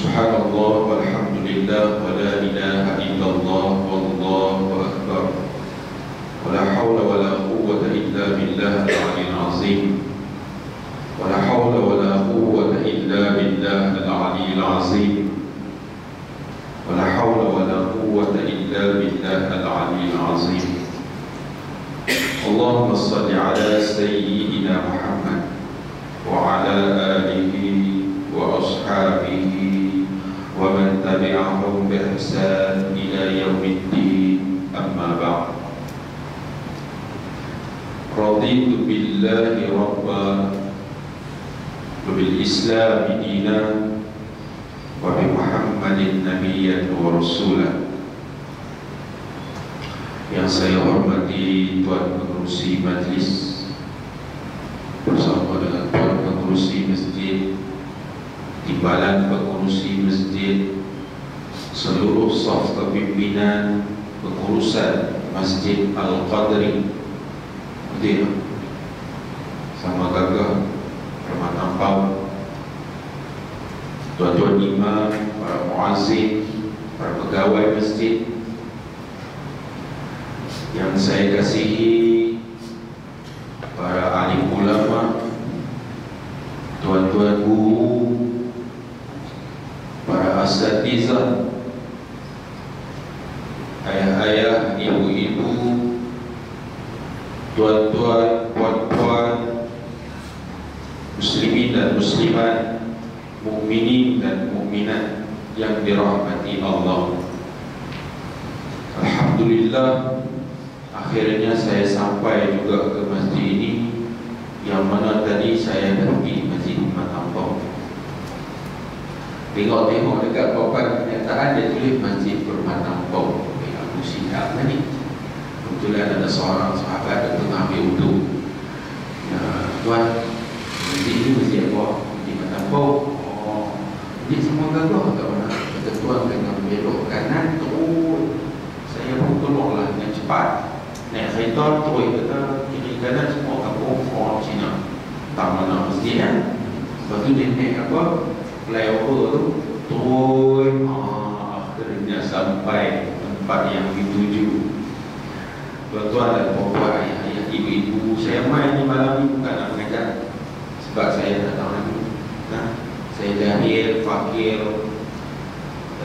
Subhanallah walhamdulillah wa la ilaha illallah wallahu akbar wa la hawla wa la quwwata illa billah al-'aliyyil 'azim wa la hawla wa la quwwata illa billah al-'aliyyil 'azim wa la hawla wa la quwwata illa billah al-'aliyyil 'azim. Allahumma salli ala sayyidina Muhammad wa ala alihi wa ashabihi wa man tabi'ahum bi ihsan ila yaumiddin, amma ba'd. Raditu billahi rabban wa bil islam dinan wa bi Muhammadin nabiyyan wa rasulan. Yang saya hormati Tuan Pengerusi Majlis bersama dengan Tuan Pengerusi Masjid, Timbalan Pengerusi Masjid, seluruh saf kepimpinan pengurusan Masjid Al-Qadri, sama gagah Rahmat Ampau, tuan-tuan imam, para muazzin, para pegawai masjid yang saya kasihi, para alim ulama, tuan-tuan guru, para asatizah, ayah-ayah, ibu-ibu, tuan-tuan, puan-puan, muslimin dan muslimat, mukminin dan mukminat yang dirahmati Allah. Alhamdulillah, akhirnya saya sampai juga ke masjid ini, yang mana tadi saya pergi Masjid Matampau. Tengok-tengok dekat papan kenyataan dia tulis Masjid Permatampau. Aku silap tadi. Kebetulan ada seorang sahabat yang tengah ambil wudu. Tuan, masjid ini masjid apa? Masjid Matampau. Oh, masjid semua gagah tak mana? Kata tuan kena belok kanan terus. Saya pun tolonglah dengan cepat. Naik kereta terus kata kiri kanan semua kampung orang Cina. Tak mana masjid kan? Lepas tu dia naik apa? Flyover tu terus akhirnya sampai tempat yang dituju. Tuan-tuan dan puan-puan, ayah-ayah, ibu-ibu, saya main ni malam ni bukan nak mengajar, sebab saya tak tahu lagi. Saya jahil, fakir,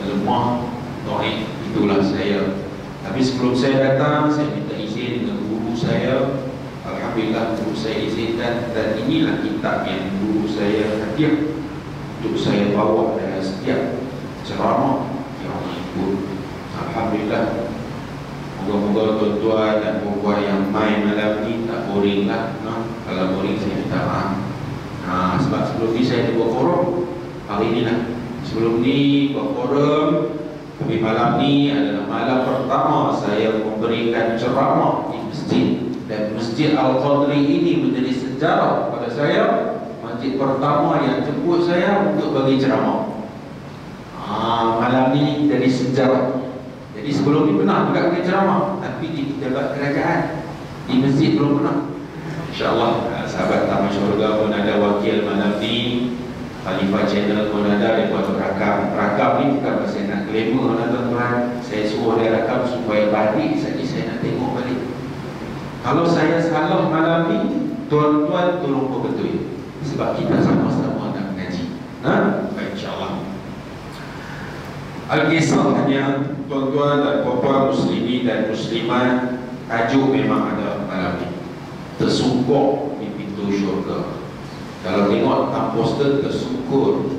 lemah, do'if, itulah saya. Tapi sebelum saya datang, saya minta izin dengan guru saya. Alhamdulillah guru saya izinkan, dan inilah kitab yang guru saya hadiah untuk saya bawa dalam setiap ceramah yang ikut. Alhamdulillah. Moga-moga tuan-tuan dan puan-puan yang main malam ni tak boring lah. Kalau boring saya minta maaf. Sebab sebelum ni saya buat forum. Hari ni lah. Sebelum ni buat forum. Tapi malam ni adalah malam pertama saya memberikan ceramah di masjid. Dan Masjid Al-Qadri ini menjadi sejarah pada saya. Masjid pertama yang jemput saya untuk bagi ceramah. Malam ni jadi sejarah. Jadi sebelum ni pernah juga bagi ceramah, tapi di pejabat kerajaan, di masjid belum pernah. InsyaAllah sahabat Taman Syurga pun ada wakil malam ni. Khalifah Channel pun ada, dia buat rakam. Rakam ni bukan pasal nak glamour tuan-tuan. Saya suruh dia rakam supaya balik saja saya nak tengok balik. Kalau saya salah malam ni, tuan-tuan tolong perbetul, sebab kita sama-sama nak mengaji. Baik, insyaAllah. Al-Kisahnya, tuan-tuan dan puan-puan muslimin dan muslimat, tajuk memang ada malam ni. Tersungkur di pintu syurga. Kalau tengok tak poster, tersungkur,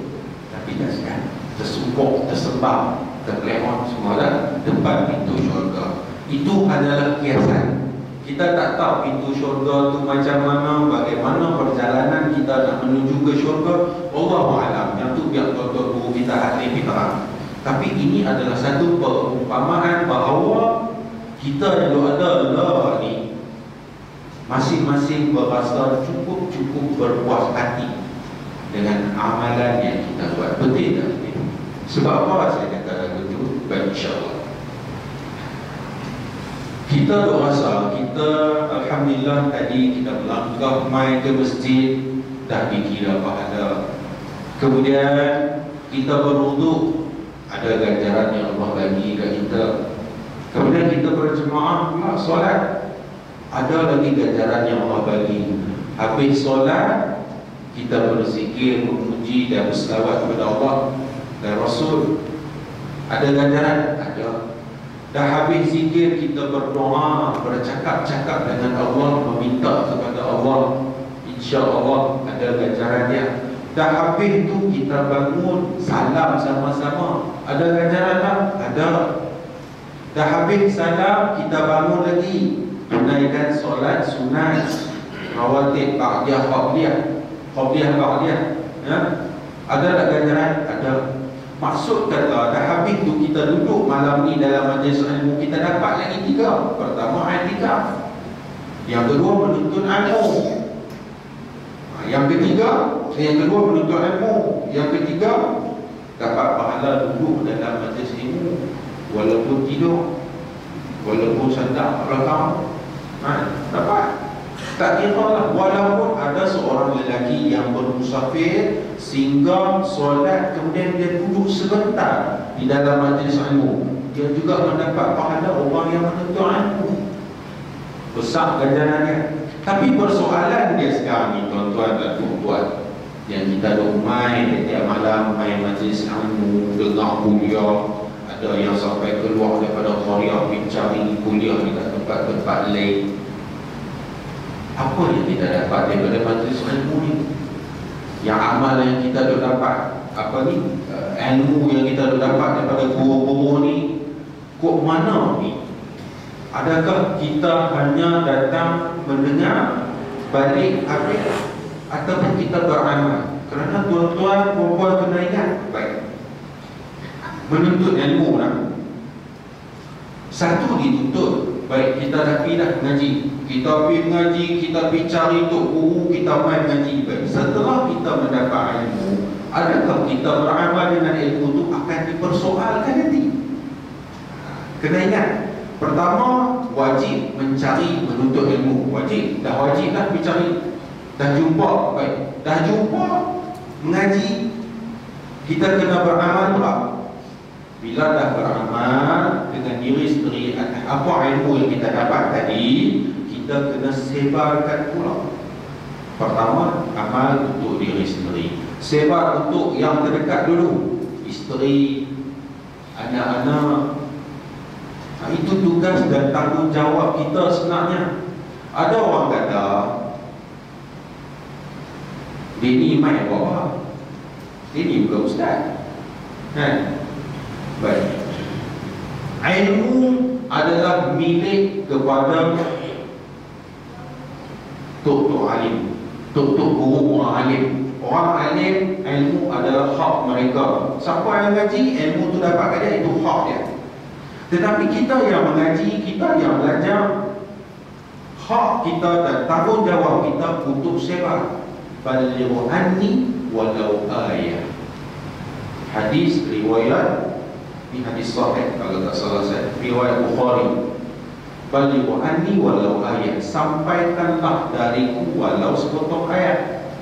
tapi tak sedar. Tersungkur, tersembam, terlewat semua dah depan pintu syurga. Itu adalah kiasan. Kita tak tahu pintu syurga tu macam mana, bagaimana perjalanan kita nak menuju ke syurga. Allahu a'lam. Yang tu biar tuan-tuan guru kita ahli fitrah. Tapi ini adalah satu perumpamaan bahawa kita yang ada ni masing-masing berasa cukup berpuas hati dengan amalan yang kita buat. Betul tak? Sebab apa saya kata lagu itu? Baik, insyaAllah. Kita berasa, kita Alhamdulillah tadi kita melangkah main ke masjid, dah dikira pahala. Kemudian kita berwuduk, ada ganjaran yang Allah bagi kat kita. Kemudian kita berjemaah pula solat, ada lagi ganjaran yang Allah bagi. Habis solat, kita berzikir, memuji dan berselawat kepada Allah dan Rasul, ada ganjaran? Ada. Dah habis zikir, kita berdoa, bercakap-cakap dengan Allah, meminta kepada Allah, insya-Allah ada ganjarannya. Dah habis tu kita bangun, salam sama-sama, ada ganjaran tak? Ada. Dah habis salam, kita bangun lagi, tunaikan solat sunat, rawatib, ba'diyah, qabliyah, ya? Ada tak ganjaran? Ada. Maksud kata, dah habis tu kita duduk malam ni dalam majlis ilmu, kita dapat lagi 3. Pertama, i'tikaf. Yang kedua, menuntut ilmu. Yang kedua menuntut ilmu. Yang ketiga, dapat pahala duduk dalam majlis ilmu, walaupun tidur, walaupun sandar belakang, dapat. Tak kira lah, walaupun ada seorang lelaki yang bermusafir, singgah, solat, kemudian dia duduk sebentar di dalam majlis ilmu, dia juga mendapat pahala orang yang menuntut ilmu. Besar ganjarannya. Tapi persoalan dia sekarang ni, tuan-tuan dan puan-puan, yang kita duk main setiap malam, main majlis ilmu, dengar kuliah, ada yang sampai keluar daripada qaryah pergi cari kuliah dekat tempat-tempat lain. Apa yang kita dapat daripada majlis ilmu ni? Yang amal yang kita duk dapat, apa ni, ilmu yang kita duk dapat daripada guru-guru ni, kok mana ni? Adakah kita hanya datang mendengar, balik habis, ataupun kita beramal? Kerana tuan-tuan, puan-puan kena ingat, baik, menuntut ilmu lah, satu dituntut. Baik, kita dah pergi dah ngaji, kita pergi mengaji, kita pergi cari tok guru, kita main ngaji. Baik, setelah kita mendapat ilmu, adakah kita beramal dengan ilmu tu akan dipersoalkan nanti? Kena ingat, pertama, wajib mencari, menuntut ilmu. Wajib dah pergi cari. Dah jumpa, baik, dah jumpa, mengaji, kita kena beramal pula. Bila dah beramal dengan diri sendiri, apa ilmu yang kita dapat tadi, kita kena sebarkan pula. Pertama, amal untuk diri sendiri, sebar untuk yang terdekat dulu, isteri, anak-anak. Itu tugas dan tanggungjawab kita sebenarnya. Ada orang kata, dia ni mai apa? Dia ni bukan ustaz, kan? Baik, ilmu adalah milik kepada tok-tok alim, tok-tok guru, orang alim. Orang alim, ilmu adalah hak mereka. Siapa yang ngaji, ilmu tu dapat kat dia, itu hak dia. Tetapi kita yang mengaji, kita yang belajar, hak kita dan tanggungjawab kita untuk sebar. Balighu anni walau ayah. Hadis riwayat, ini hadis sahih kalau tak salah saya, riwayat Bukhari. Balighu anni walau ayat, sampaikanlah dariku walau sepotong ayat.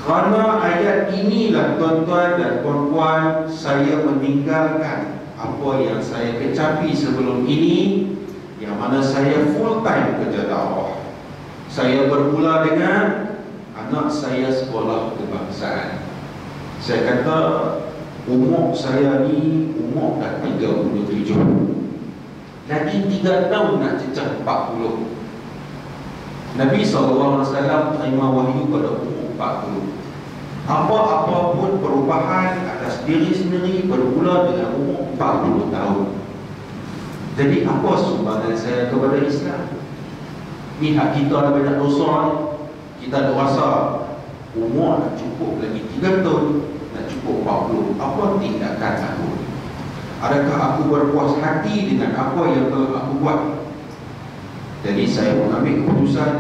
Kerana ayat inilah, tuan-tuan dan puan-puan, saya meninggalkan apa yang saya kecapi sebelum ini, yang mana saya full time kerja dakwah. Saya bermula dengan anak saya sekolah kebangsaan. Saya kata, umur saya ni, umur dah 37, lagi 3 tahun nak cecah 40. Nabi SAW terima wahyu pada umur 40. Apa-apa pun perubahan atas diri sendiri bermula dengan umur 40 tahun. Jadi apa sumbangan saya kepada Islam? Ni hak kita ada banyak dosa ni. Kita ada rasa umur nak cukup lagi 3 tahun, nak cukup 40. Apa tindakan aku? Adakah aku berpuas hati dengan apa yang telah aku buat? Jadi saya mengambil keputusan,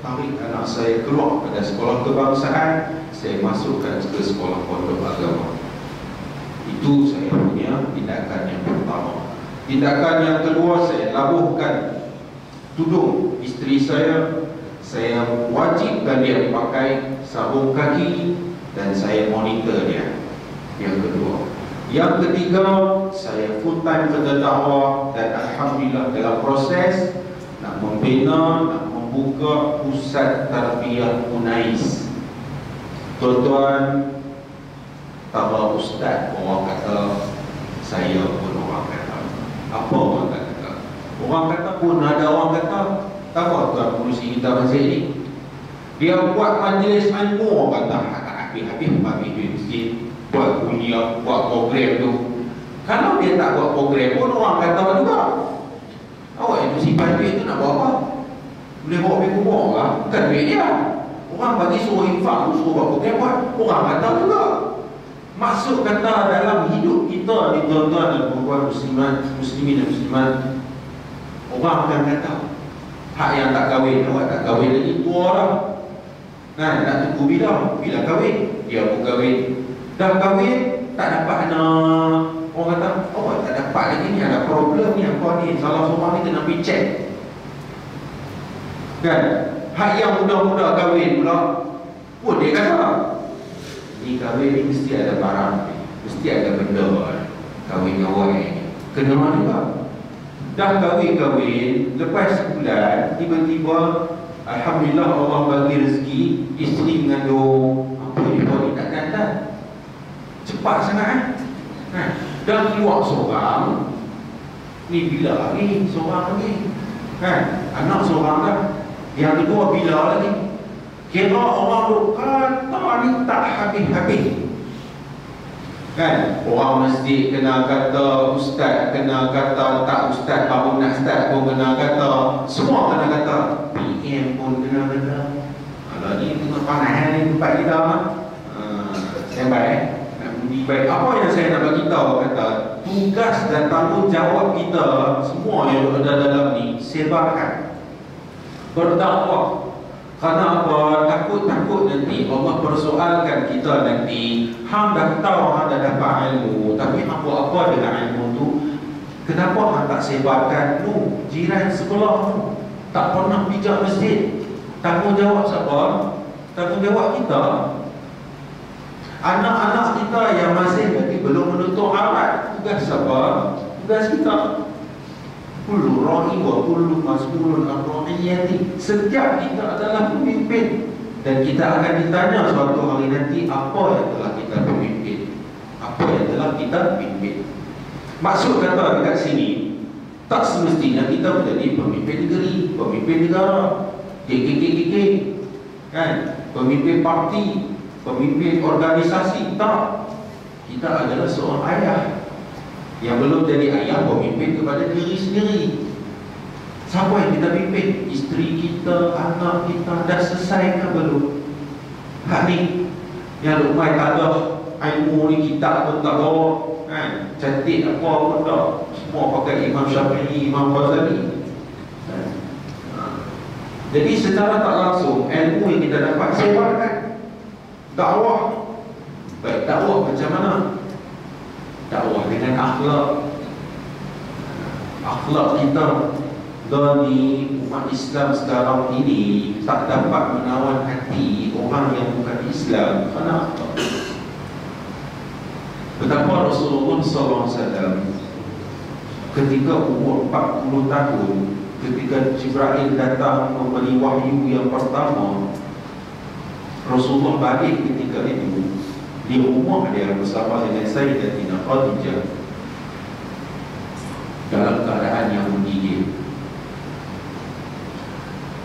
tarik anak saya keluar pada sekolah kebangsaan, saya masukkan ke sekolah pondok agama. Itu saya punya tindakan yang pertama. Tindakan yang kedua, saya labuhkan tudung isteri saya wajibkan dia pakai sabun kaki dan saya monitor dia. Yang kedua. Yang ketiga, saya full time kerja dakwah dan alhamdulillah dalam proses nak membina, nak membuka pusat tarbiyah Unais. Tuan-tuan, tambah ustaz, orang kata, saya pun orang kata. Apa orang kata? Orang kata pun ada orang kata. Tahu tuan pengurusi kita masjid ni, dia buat majlis ilmu, orang kata habis-habis bagi duit masjid, buat kuliah, buat program tu. Kalau dia tak buat program pun orang kata juga. Awak itu simpan duit tu nak buat apa? Boleh bawa pergi kubur lah, bukan duit dia. Orang bagi suruh infak tu, suruh buat program buat, orang kata juga. Maksud kata dalam hidup kita ni tuan-tuan dan puan-puan muslimin dan muslimat, orang akan kata hak yang tak kahwin, awak tak kahwin lagi, tua dah. Nah, nak tunggu bila kahwin, dia pun kahwin. Dah kahwin, tak dapat anak. Orang kata, oh tak dapat lagi ni, ada problem ni, apa ni, salah seorang ni kena pergi check. Kan? Hak yang muda-muda kahwin pula, pun dia kata, ni kahwin ni mesti ada barang, mesti ada benda. Kahwin awak ni kena juga. Dah kahwin, lepas sebulan, tiba-tiba alhamdulillah Allah bagi rezeki, isteri mengandung. Apa ni tak datang. Cepat sangat kan? Dah keluar seorang, ni bila lagi seorang lagi kan? Anak seorang dah, yang kedua bila lagi. Kira orang duk kata ni tak habis-habis kan? Orang masjid kena kata, ustaz kena kata, tak ustaz baru nak start pun kena kata, semua kena kata, PM pun kena kata. Kalau ni tengok panas ni tempat kita standby nak undi baik. Apa yang saya nak bagi tahu, kata tugas dan tanggungjawab kita semua yang ada dalam ni, sebarkan, berdakwah. Kerana apa? Takut-takut nanti Allah persoalkan kita nanti. Hang dah tahu, hang dah dapat ilmu, tapi hang buat apa dengan ilmu tu? Kenapa hang tak sebarkan tu? Jiran sebelah tu tak pernah pijak masjid. Tanggungjawab siapa? Tanggungjawab kita. Anak-anak kita yang masih lagi belum menutup aurat, tugas siapa? Tugas kita. Kullu ra'i wa kullu mas'ulun an ra'iyati. Setiap kita adalah pemimpin, dan kita akan ditanya suatu hari nanti apa yang telah kita pimpin, apa yang telah kita pimpin. Maksud kata dekat sini, tak semestinya kita menjadi pemimpin negeri, pemimpin negara, KKKK kan, pemimpin parti, pemimpin organisasi. Tak. Kita adalah seorang ayah yang belum jadi ayah, pemimpin kepada diri sendiri. Siapa yang kita pimpin? Isteri kita, anak kita. Dah selesai ke belum? Hak ni yang rumah tak ada ilmu ni, kitab pun tak bawa kan? Cantik apa pun tak, semua pakai Imam Syafi'i, Imam Ghazali. Jadi secara tak langsung, ilmu yang kita dapat sebarkan. Dakwah. Baik, dakwah macam mana? Dakwah dengan akhlak. Akhlak kita dari umat Islam sekarang ini tak dapat menawan hati orang yang bukan Islam. Kenapa? Betapa Rasulullah SAW ketika umur 40 tahun, ketika Jibril datang memberi wahyu yang pertama, Rasulullah balik ketika itu di rumah dia bersama dengan Sayyidatina Khadijah dalam keadaan yang menggigil.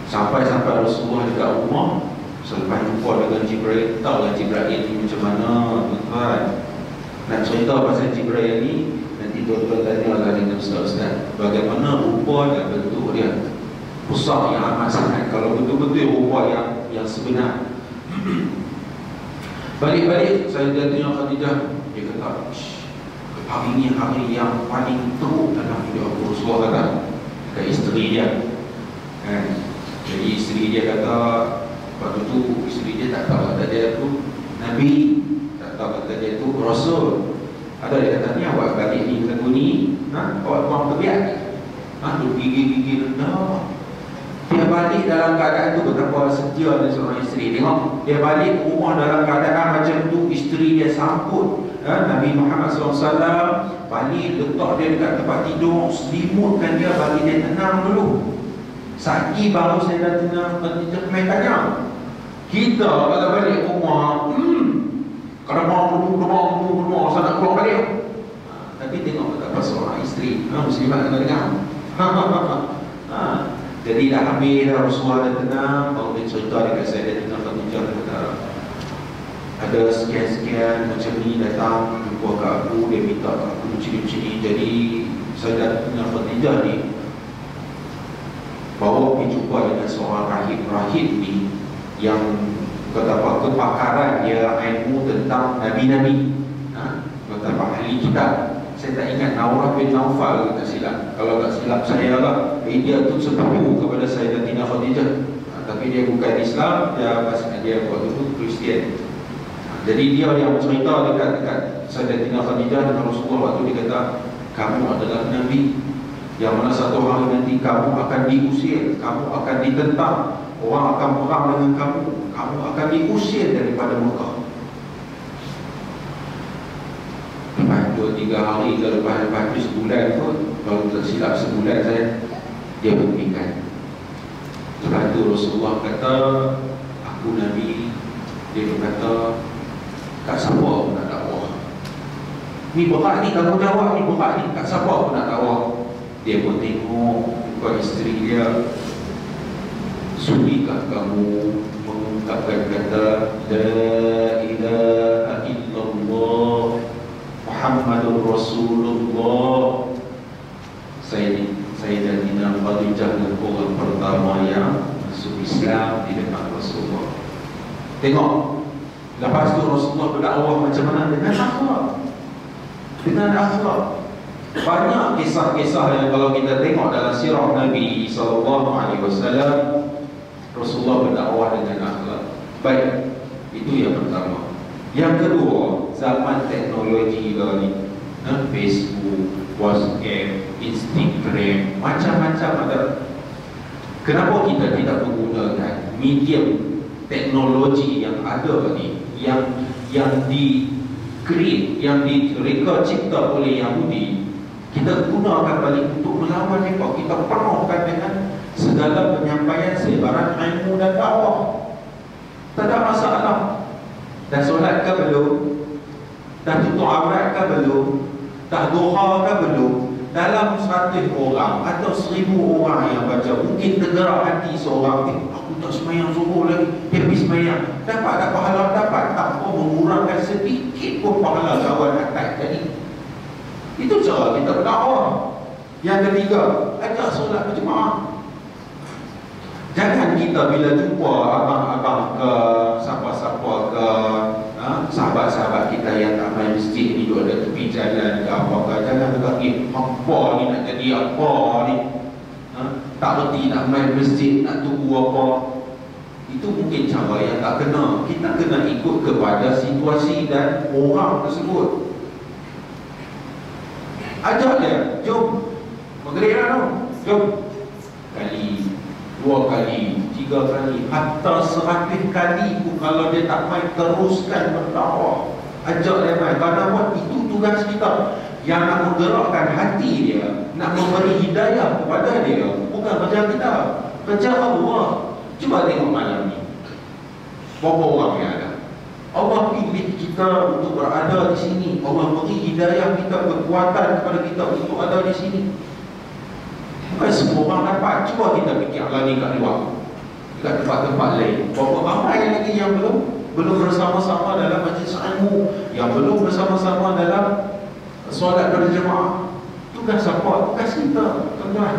Sampai-sampai Rasulullah dekat rumah, selepas jumpa dengan Jibril, tahulah Jibril ni macam mana tuan-tuan. Nak cerita pasal Jibril ni, nanti tuan-tuan tanyalah dengan ustaz-ustaz bagaimana rupa dan bentuk dia. Besar yang amat sangat kalau betul-betul rupa yang sebenar. Balik-balik saya tanya Khadijah, dia kata, hari ni hari yang paling teruk dalam hidup aku. Rasulullah kata ke isteri dia jadi isteri dia kata, waktu tu isteri dia tak tahu kata dia tu Nabi, tak tahu kata dia tu Rasul. Ada dia kata, ni awak balik ni lagu ni, awak buang kebiak, duk gigi-gigi rendah. Dia balik dalam keadaan tu betapa setia dia seorang isteri. Tengok, dia balik rumah dalam keadaan macam tu, isteri dia sambut. Nabi Muhammad SAW balik, letak dia dekat tempat tidur, selimutkan dia, bagi dia tenang dulu. Saki baru saya dah tenang, kita main tanya. Kita kalau balik rumah, kalau mau saya nak keluar balik. Tapi tengok betapa seorang isteri muslimat kena dengar. Jadi dah habis dah, Rasulullah dah tenang, baru dia cerita dekat saya, dia tengah Khadijah, dia kata ada sekian-sekian macam ni datang jumpa kat aku, dia minta kat aku macam ni. Jadi saya dah tengah Khadijah ni, bawa pergi jumpa dengan seorang rahib ni yang kata apa, kepakaran dia ilmu tentang Nabi-Nabi, kata apa, ahli kitab. Saya tak ingat Naurah bin Naufal tak silap. Kalau tak silap saya lah, dia tu sepupu kepada Sayyidatina Khadijah. Tapi dia bukan Islam, dia waktu tu Kristian. Jadi dia yang cerita dekat Sayyidatina Khadijah dengan Rasulullah waktu dia kata, kamu adalah Nabi yang mana satu hari nanti kamu akan diusir, kamu akan ditentang, orang akan perang dengan kamu akan diusir daripada Mekah. Lepas 2-3 hari ke lepas sebulan pun, kalau tak silap sebulan saya, dia buktikan. Lepas tu Rasulullah kata, aku Nabi. Dia kata, kat siapa aku nak dakwah? Ni berat ni kamu jawab, ni berat ni, kat siapa aku nak dakwah? Dia pun tengok bukan isteri dia. Sudikah kamu mengungkapkan kata La ilaha illallah Muhammadur Rasulullah? Sayyidatina Khadijah adalah orang pertama yang masuk Islam di depan Rasulullah. Tengok, lepas tu Rasulullah berdakwah macam mana? Dengan akhlak. Dengan akhlak. Banyak kisah-kisah yang kalau kita tengok dalam sirah Nabi SAW, Rasulullah berdakwah dengan akhlak. Baik, itu yang pertama. Yang kedua, zaman teknologi ni, Facebook, WhatsApp, Instagram, macam-macam ada. Kenapa kita tidak menggunakan medium teknologi yang ada ni, yang di-create, yang direka cipta oleh Yahudi, kita gunakan balik untuk melawan mereka. Kita penuhkan dengan segala penyampaian sebaran ilmu dan dakwah. Tak ada masalah. Dah solat ke belum? Dah tutup aurat ke belum? Dah duha ke belum? Dalam 100 orang atau 1000 orang yang baca, mungkin tergerak hati seorang, aku tak semayang zuhur lagi, dia pergi semayang. Dapat tak pahala? Dapat. Tanpa mengurangkan sedikit pun pahala kawan atas tadi. Itu cara kita berdakwah. Yang ketiga, ajak solat berjemaah. Jangan kita bila jumpa abang-abang ke siapa-siapa ke sahabat-sahabat kita yang tak main masjid ni, duduk ada tepi jalan ke apa ke, jangan berkata, apa ni nak jadi apa ni, tak berhenti nak main masjid, nak tunggu apa. Itu mungkin cara yang tak kena. Kita kena ikut kepada situasi dan orang tersebut. Ajak dia, jom maghrib lah tu, jom. Kali, 2 kali, 3 kali, hatta 100 kali pun kalau dia tak main, teruskan berdakwah. Ajak dia main. Kerana itu tugas kita. Yang nak menggerakkan hati dia, nak memberi hidayah kepada dia, bukan kerja kita, kerja Allah. Cuba tengok malam ni, berapa orang yang ada. Allah pilih kita untuk berada di sini. Allah beri hidayah kita, kekuatan kepada kita untuk ada di sini. Bukan semua orang dapat. Cuba kita fikir lagi kat luar, dekat tempat-tempat lain. Berapa ramai lagi yang belum bersama-sama dalam majlis ilmu, yang belum bersama-sama dalam solat berjemaah. Tugas apa? Tugas kita, tuan-tuan.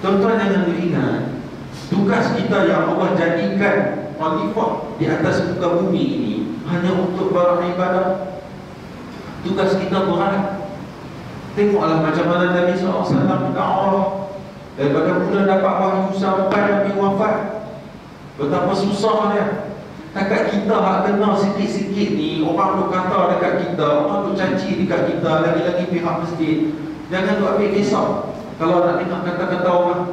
Tuan-tuan jangan ingat, tugas kita yang Allah jadikan khalifah di atas muka bumi ini hanya untuk beribadah. Tugas kita berat. Tengoklah macam mana Nabi SAW berdakwah. Daripada mula dapat wahyu sampai Nabi wafat, betapa susah dia. Takat kita hak kenal sikit-sikit ni, orang tu kata dekat kita, orang tu caci dekat kita, lagi-lagi pihak masjid. Jangan tu ambil kisah kalau nak dengar kata-kata orang.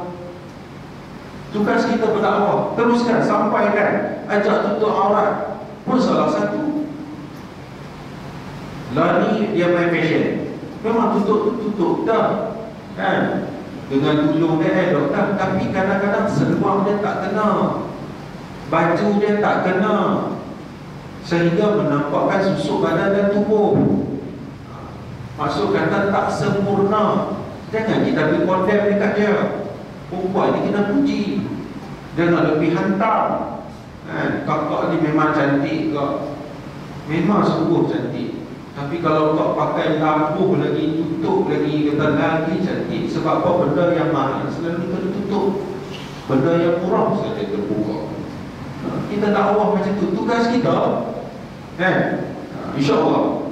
Tugas kita berdakwah, teruskan, sampaikan, ajak tutup aurat pun salah satu. Lari dia main fashion, memang tutup dah kan, dengan tulung dia elok dah, tapi kadang-kadang seluar dia tak kena, baju dia tak kena, sehingga menampakkan susuk badan dan tubuh. Maksud kata tak sempurna. Jangan kita pergi condemn dekat dia. Perempuan ni kena puji, jangan lebih hantam kan. Kakak ni memang cantik kak, memang sungguh cantik, tapi kalau kau pakai lampu lagi, tutup lagi, kata lagi cantik. Sebab apa? Benda yang mahal selalu kita tutup, benda yang murah saja terbuka. Kita dakwah macam tu, tugas kita kan, insyaAllah.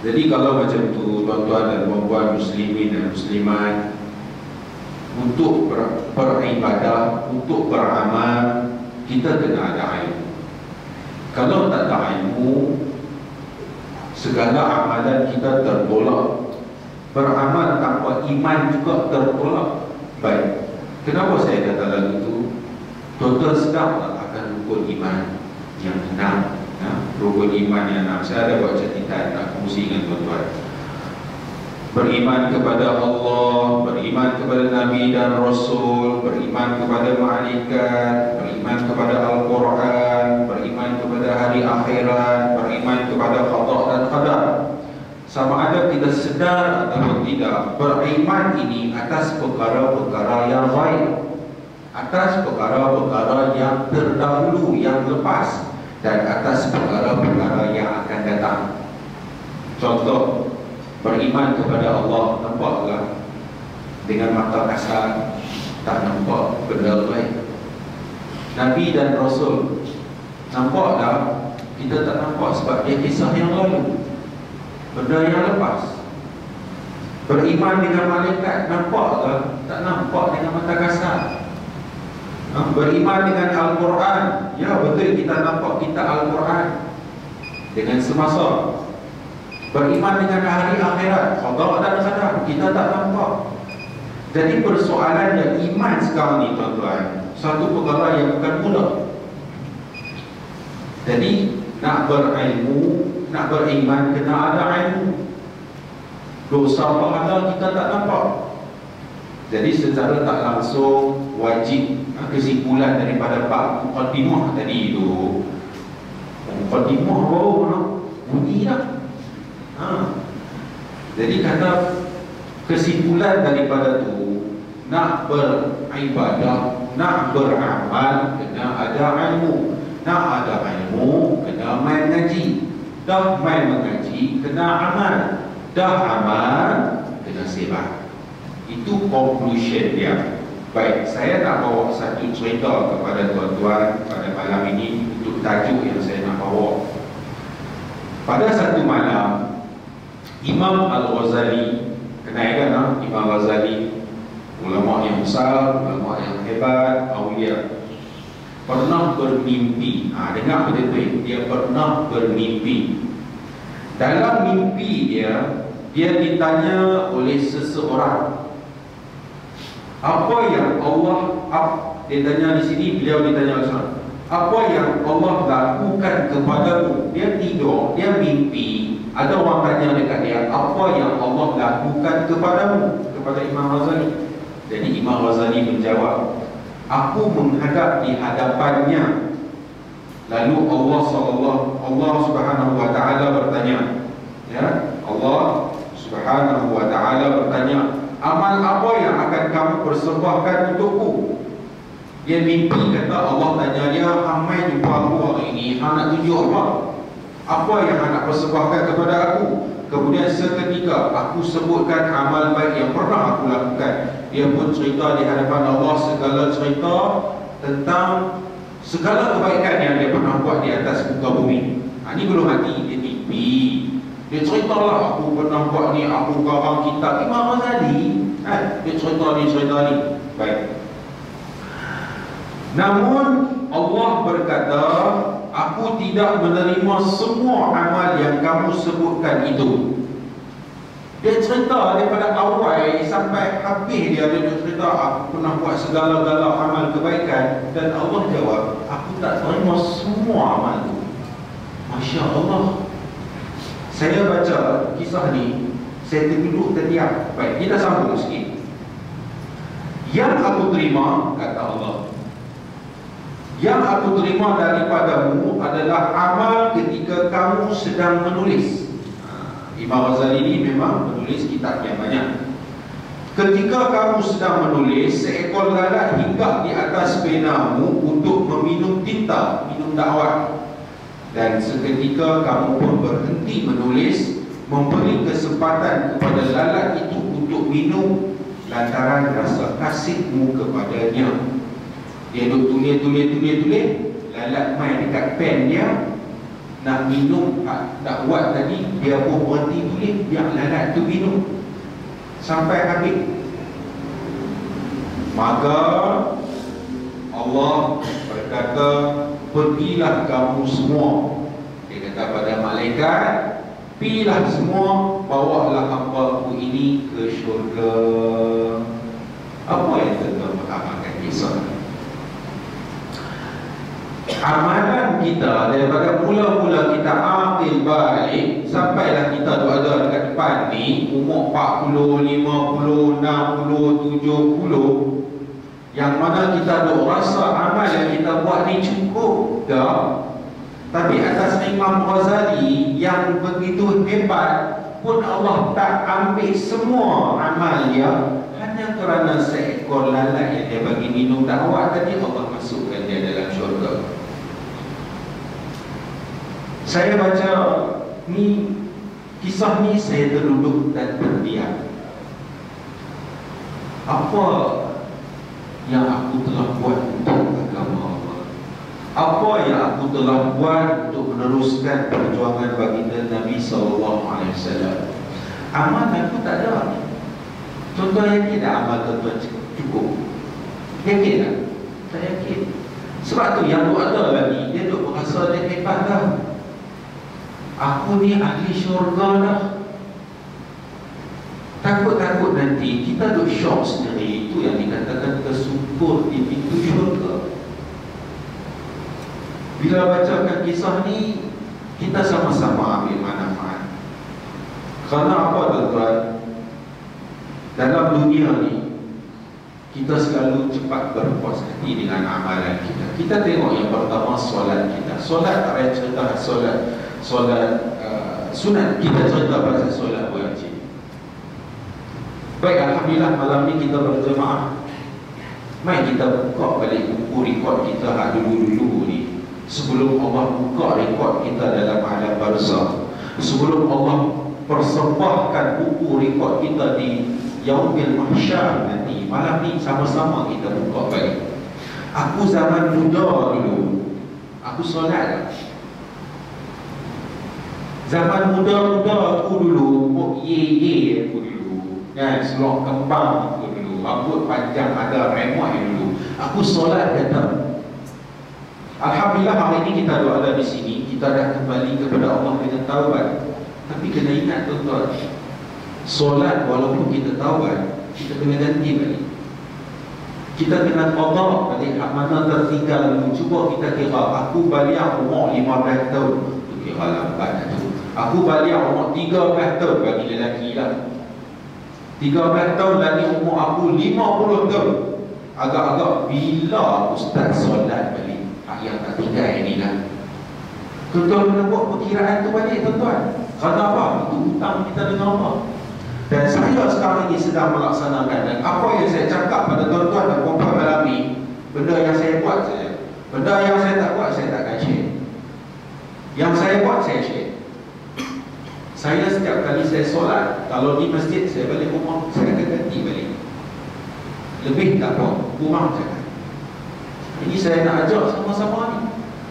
Jadi kalau macam tu, tuan-tuan dan puan-puan muslimin dan muslimat, untuk beribadah, untuk beramal, kita kena ada ilmu. Kalau tak ada ilmu, segala amalan kita tertolak. Beramal tanpa iman juga tertolak. Baik, kenapa saya kata lagu itu? Total sedap akan rukun iman yang enam. Rukun iman yang enam. Saya ada buat catatan, nak kongsi dengan tuan-tuan. Beriman kepada Allah, beriman kepada Nabi dan Rasul, beriman kepada malaikat, beriman kepada Al-Quran, beriman kepada hari akhirat, beriman kepada qada dan qadar. Sama ada kita sedar atau tidak, beriman ini atas perkara-perkara yang baik, atas perkara-perkara yang terdahulu, yang lepas, dan atas perkara-perkara yang akan datang. Contoh, beriman kepada Allah, nampaklah dengan mata kasar, tak nampak benda baik. Nabi dan Rasul, nampaklah kita tak nampak sebab dia kisah yang lalu, benda yang lepas. Beriman dengan malaikat, nampaklah tak nampak dengan mata kasar. Beriman dengan Al-Quran, ya betul kita nampak kitab Al-Quran dengan semasa. Beriman dengan hari akhirat, qada dan qadar, kita tak nampak. Jadi persoalannya iman sekarang ni tuan-tuan, satu perkara yang bukan mudah. Jadi nak berilmu, nak beriman, kena ada ilmu. Dosa pahala kita tak nampak. Jadi secara tak langsung wajib kesimpulan daripada bab muqaddimah tadi itu. Muqaddimah baru bunyi dah. Jadi kata kesimpulan daripada tu, nak beribadah, nak beramal, kena ada ilmu. Nak ada ilmu, kena main ngaji. Dah main mengaji, kena amal. Dah amal, kena sebat. Itu conclusion dia. Baik, saya nak bawa satu cerita kepada tuan-tuan pada malam ini untuk tajuk yang saya nak bawa. Pada satu malam, Imam Al-Ghazali, kenal kan Imam Ghazali, ulama yang besar, ulama yang hebat, awliya, pernah bermimpi. Dengar betul-betul, dia pernah bermimpi. Dalam mimpi dia ditanya oleh seseorang, apa yang Allah, dia tanya di sini, beliau ditanya oleh seseorang, apa yang Allah lakukan kepadamu? Dia tidur, dia mimpi, ada orang tanya dekat dia, apa yang Allah lakukan kepadamu? Kepada Imam Ghazali. Jadi Imam Ghazali menjawab, aku menghadap di hadapannya. Lalu Allah Subhanahu wa ta'ala bertanya, ya, Allah Subhanahu wa ta'ala bertanya, amal apa yang akan kamu persembahkan untukku? Dia mimpi, kata Allah tanya dia, ramai jumpa aku hari ini, hang nak tunjuk apa? Apa yang hang nak persembahkan kepada aku? Kemudian seketika aku sebutkan amal baik yang pernah aku lakukan. Dia pun cerita di hadapan Allah segala cerita tentang segala kebaikan yang dia pernah buat di atas muka bumi. Ini belum mati, dia mimpi. Dia ceritalah, aku pernah buat ni, aku karang kitab Imam Ghazali. Dia cerita ni. Baik. Namun Allah berkata, aku tidak menerima semua amal yang kamu sebutkan itu. Dia cerita daripada awal sampai habis dia cerita, aku pernah buat segala-gala amal kebaikan, dan Allah jawab, aku tak terima semua amal itu. Masya Allah. Saya baca kisah ni, saya terduduk terdiam. Baik, kita sambung sikit. Yang aku terima, kata Allah, yang aku terima daripadamu adalah amal ketika kamu sedang menulis. Imam Ghazali ini memang menulis kitab yang banyak. Ketika kamu sedang menulis, seekor lalat hinggap di atas penamu untuk meminum tinta, minum dakwah. Dan seketika kamu pun berhenti menulis, memberi kesempatan kepada lalat itu untuk minum lantaran rasa kasihmu kepadanya. Dia duduk tulis, lalat main dekat pen dia, nak minum, nak buat tadi, dia pun berhenti tulis, biar lalat tu minum sampai habis. Maka Allah berkata, pergilah kamu semua. Dia kata pada malaikat, pergilah semua, bawalah hamba-Ku ini ke syurga. Apa yang tuan-tuan mengamalkan kisah? Amalan kita daripada mula-mula kita ambil balik sampailah kita ada dekat depan ni, umur 40, 50, 60, 70, yang mana kita duk rasa amal yang kita buat ni cukup dah. Tapi atas Imam Ghazali yang begitu hebat pun Allah tak ambil semua amal dia, hanya kerana seekor lalat yang dia bagi minum dakwah tadi, Allah masukkan dia dalam syurga. Saya baca ni, kisah ni, saya terduduk dan terdiam. Apa yang aku telah buat untuk agama Allah? Apa yang aku telah buat untuk meneruskan perjuangan baginda Nabi SAW? Amal aku tak ada. Contoh yakin tak amal tuan-tuan cukup? Yakin tak? Tak yakin. Sebab tu yang tu ada lagi, dia duk merasa dia hebat dah. Aku ni ahli syurga dah. Takut-takut nanti kita duk syok sendiri. Itu yang dikatakan tersungkur di pintu syurga. Bila bacakan kisah ni, kita sama-sama ambil manfaat. Kerana apa tuan-tuan? Dalam dunia ni, kita selalu cepat berpuas hati dengan amalan kita. Kita tengok yang pertama, solat kita. Solat tak payah cerita solat sunat, kita cerita pasal solat wajib. Baik, Alhamdulillah malam ni kita berjemaah. Mari kita buka balik buku rekod kita hak dulu-dulu ni, sebelum Allah buka rekod kita dalam alam barzakh, sebelum Allah persembahkan buku rekod kita di Yaumil Mahsyar nanti. Malam ni sama-sama kita buka balik. Aku zaman muda dulu, aku solat. Zaman muda-muda aku dulu, ye aku dulu, kan, seluar kembang aku dulu, rambut panjang ada remot dulu, aku solat datang. Alhamdulillah hari ini kita ada di sini, kita dah kembali kepada Allah dengan taubat. Tapi kena ingat tuan-tuan, solat walaupun kita taubat, kita kena ganti balik. Kita kena qada balik hak mana tertinggal dulu. Cuba kita kira, aku balik umur 15 tahun, tu kira lambat tu. Aku balik umur 13 tahun bagi lelaki lah. 13 tahun lagi umur aku 50 tahun. Agak-agak bila aku start solat balik, yang tak tinggal ini lah. Tuan-tuan kena buat perkiraan tu balik tuan-tuan. Kerana apa? Itu hutang kita dengan Allah. Dan saya sekarang ini sedang melaksanakan, dan apa yang saya cakap pada tuan-tuan dan puan-puan malam ni, benda yang saya buat saja. Benda yang saya tak buat, saya takkan share. Yang saya buat, saya share. Saya setiap kali saya solat, kalau di masjid, saya balik rumah, saya akan ganti balik. Lebih tak apa, kurang jangan. Ini saya nak ajak sama-sama ni.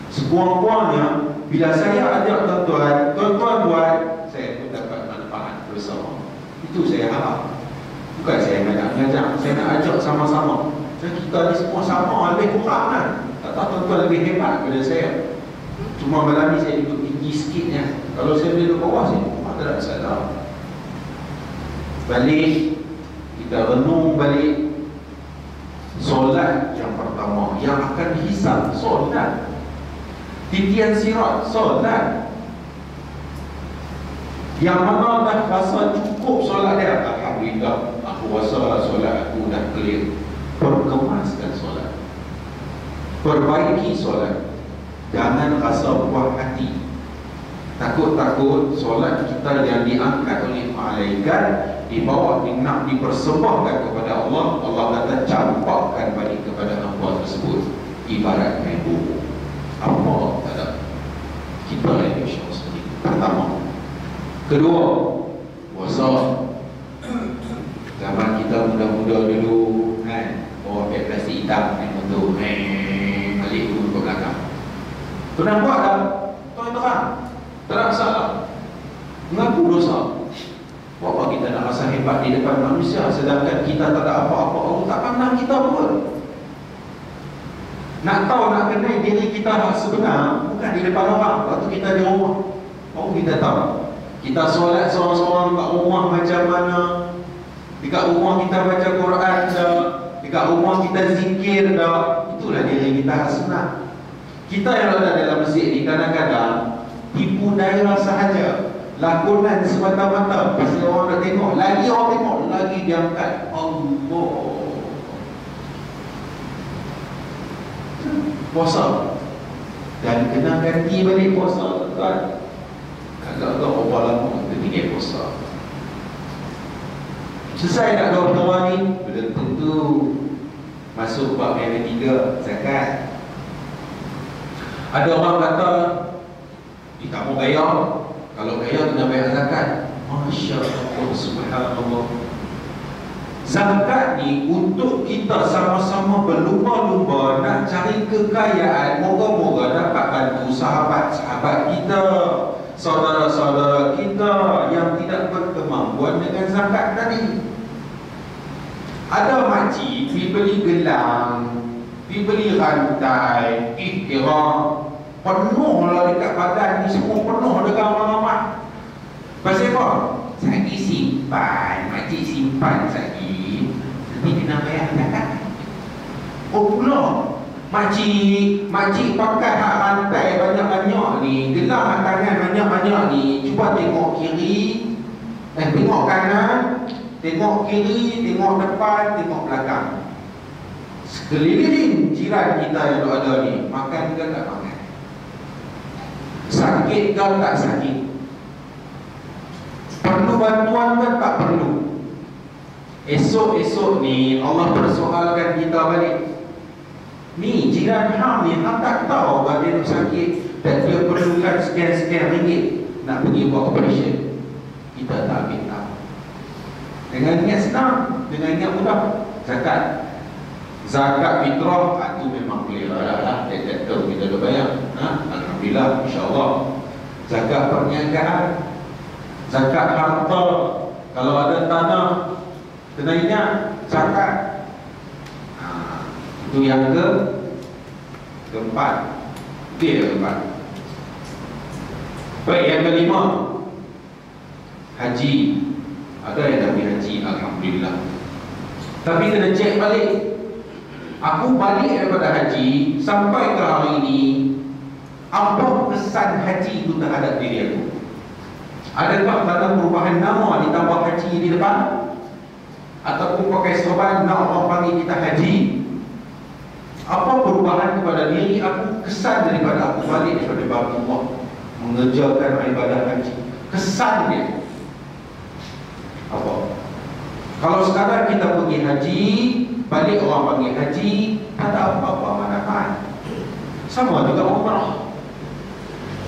Sekurang-kurangnya, bila saya ajak tuan-tuan, tuan-tuan buat, saya pun dapat manfaat bersama. Itu saya harap. Bukan saya nak mengajak, saya nak ajak sama-sama. Dan kita ni semua sama, lebih kurang kan. Tak tahu tuan-tuan lebih hebat daripada saya. Cuma malam ni saya duduk tinggi sikit ya. Kalau saya duduk bawah, saya tak ada masalah. balik, kita renung balik. Solat yang pertama yang akan dihisab, solat. Titian sirat, solat. Yang mana dah rasa cukup solat dia, alhamdulillah, aku rasa solat aku dah clear. Perkemaskan solat, perbaiki solat. Jangan rasa puas hati, takut-takut solat kita yang diangkat oleh malaikat, dibawa nak dipersembahkan kepada Allah, Allah kata campakkan balik kepada hamba tersebut ibarat main buruk. Apa tak ada. Kita yang insya-Allah seperti itu. Pertama. Kedua, puasa. Zaman kita muda-muda dulu kan, bawa pakai plastik hitam naik motor, balik dulu ke belakang. Pernah buat tak? Terang-terang, tak ada masalah. Mengaku dosa. Apa kita nak rasa hebat di depan manusia, sedangkan kita tak ada apa-apa, Allah tak pandang kita pun. Nak tahu, nak kenal diri kita sebenar, bukan di depan orang. Waktu kita di rumah, baru kita tahu. Kita solat seorang-seorang kat rumah macam mana, dekat rumah kita baca Quran dah, dekat rumah kita zikir dah. Itulah diri kita sebenar. Kita yang ada dalam masjid ni kadang-kadang tipu daya sahaja, lakonan semata-mata. Pasal orang nak tengok, lagi orang tengok, lagi diangkat Allah. Puasa dan kena ganti balik puasa, tuan. Agak-agak berapa lama kita tinggal puasa. Selesai tak dua pertemuan ni, belum tentu masuk bab yang ketiga, zakat. Ada orang kata, tak mau gaya, kalau gaya kena bayar zakat. Masya Allah, subhanallah. Zakat ni untuk kita sama-sama berlumba-lumba nak cari kekayaan. Moga-moga dapat bantu sahabat-sahabat kita, saudara-saudara kita yang tidak berkemampuan dengan zakat tadi. Ada makcik dibeli gelang, dibeli rantai, ihtiram, penuh lah dekat badan ni, semua penuh dengan orang-orang. Pasal apa? Sagi simpan, makcik simpan sagi, nanti kena bayar zakat. Oh pula, makcik pakai hak rantai banyak-banyak ni, gelang hak tangan banyak-banyak ni, cuba tengok kiri, tengok kanan, tengok kiri, tengok depan, tengok belakang. Sekeliling jiran kita yang ada ni, makan ke tak makan? Sakit ke tak sakit? Perlu bantuan ke tak perlu? Esok-esok ni Allah persoalkan kita balik. Ni jiran hang ni, hang tak tahu bahawa dia nak sakit dan dia perlukan sekian-sekian ringgit nak pergi buat operation. Kita tak ambil tahu. Dengan niat senang, dengan niat mudah. Zakat fitrah itu memang boleh lah. Tiap-tiap tahun kita dah bayar. Alhamdulillah, insya-Allah. Zakat perniagaan, zakat harta, kalau ada tanah kena ingat zakat. Itu yang keempat. Itu yang keempat. Baik, yang kelima, haji. Ada yang dah pergi haji, alhamdulillah. Tapi kena cek balik. Aku balik daripada haji sampai ke hari ini, apa kesan haji itu terhadap diri aku? Adakah ada perubahan nama ditambah haji di depan? Ataupun pakai serban nak orang panggil kita haji? Apa perubahan kepada diri aku, kesan daripada aku balik daripada Baitullah mengerjakan ibadah haji? Kesan dia apa? Kalau sekarang kita pergi haji, balik orang panggil haji, tak ada apa-apa manfaat. Sama juga umrah.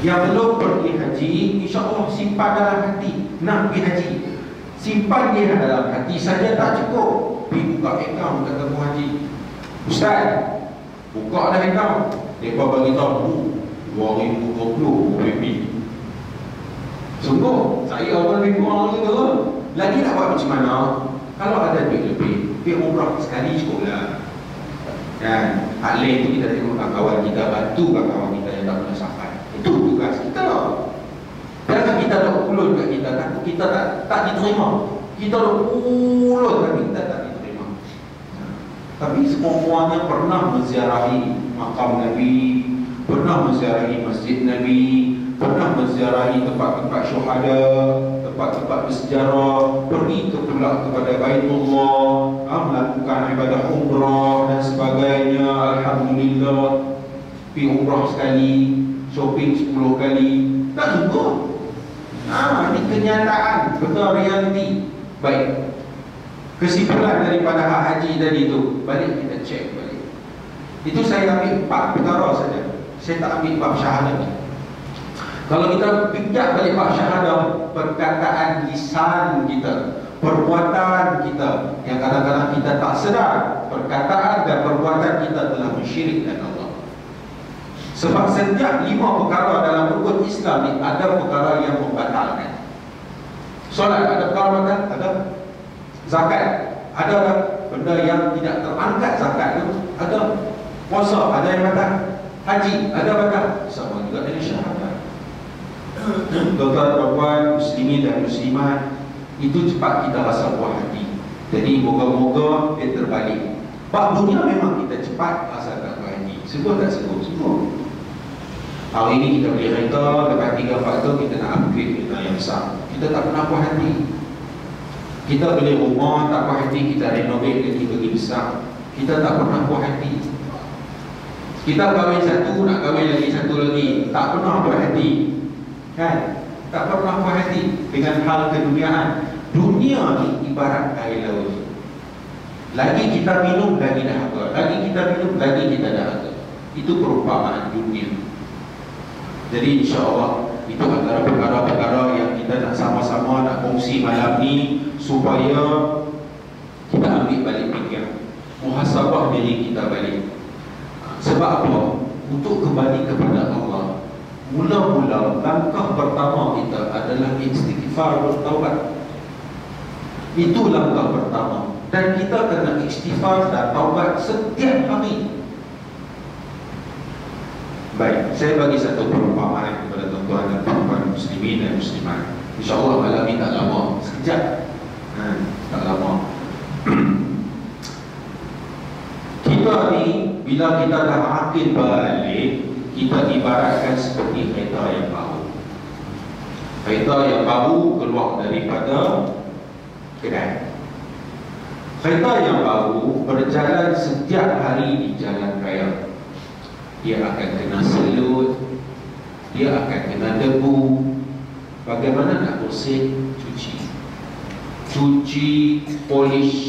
Yang belum pergi haji, insya-Allah simpan dalam hati nak pergi haji. Simpan dia dalam hati saja tak cukup. Pergi buka akaun kat kampung haji. Ustaz, buka dah akaun. Mereka bagi tahu 2020 OPP. Sungguh, saya orang lebih kurang juga. Lagi nak buat macam mana? Kalau ada duit lebih, pergi umrah sekali cukup lah. Dan hak lain tu kita tengok kawan kita, bantu kawan kita yang tak pernah sampai. Itu tugas kita. Jangan kita nak ulun kat kita, takut kita tak diterima. Kita dah pulut tapi kita tak diterima. Tapi semua-muanya pernah menziarahi makam Nabi, pernah menziarahi masjid Nabi, pernah menziarahi tempat-tempat syuhada, tempat-tempat bersejarah, pergi pula kepada Baitullah, melakukan ibadah umrah dan sebagainya. Alhamdulillah, pergi umrah sekali, shopping 10 kali. Tak cukup. Ini kenyataan, betul, realiti. Baik, kesimpulan daripada haji tadi itu, balik kita cek balik. Itu saya ambil 4 perkara saja. Saya tak ambil bab syahadah. Kalau kita pijak balik bab syahadah, perkataan lisan kita, perbuatan kita yang kadang-kadang kita tak sedar, perkataan dan perbuatan kita telah mensyirikkan Allah. Sebab setiap 5 perkara dalam rukun Islam ni ada perkara yang membatalkan. Solat ada perkara batal? Ada. Zakat ada tak? Benda yang tidak terangkat zakat tu ada. Puasa ada yang batal. Haji ada batal. Sama juga dengan syahadat. Tuan-tuan, muslimin dan muslimat, itu cepat kita rasa puas hati. Jadi moga-moga dia terbalik. Bab dunia memang kita cepat rasa tak puas hati. Semua tak semua. Hari ini kita beli kereta, lepas 3-4 tahun kita nak upgrade kereta yang besar. Kita tak pernah puas hati. Kita beli rumah, tak puas hati, kita renovate lagi besar. Kita tak pernah puas hati. Kita kahwin satu, nak kahwin lagi satu lagi, tak pernah puas hati. Kan? Tak pernah puas hati dengan hal keduniaan. Dunia ni ibarat air laut. Lagi kita minum, lagi dahaga. Lagi kita minum, lagi kita dahaga. Itu perumpamaan dunia. Jadi insya-Allah itu antara perkara-perkara yang kita nak sama-sama nak kongsi malam ni, supaya kita ambil balik fikir, muhasabah diri kita balik. Sebab apa? Untuk kembali kepada Allah, mula-mula langkah pertama kita adalah istighfar dan taubat. Itu langkah pertama. Dan kita kena istighfar dan taubat setiap hari. Baik, saya bagi satu perumpamaan kepada tuan-tuan dan puan-puan muslimin dan muslimat. InsyaAllah malam ni tak lama, sekejap. Tak lama. Kita ni, bila kita dah akil balik, kita ibaratkan seperti kereta yang baru. Kereta yang baru keluar daripada kedai. Kereta yang baru berjalan setiap hari di jalan raya. Dia akan kena selut, dia akan kena debu. Bagaimana nak bersih? Cuci, polish.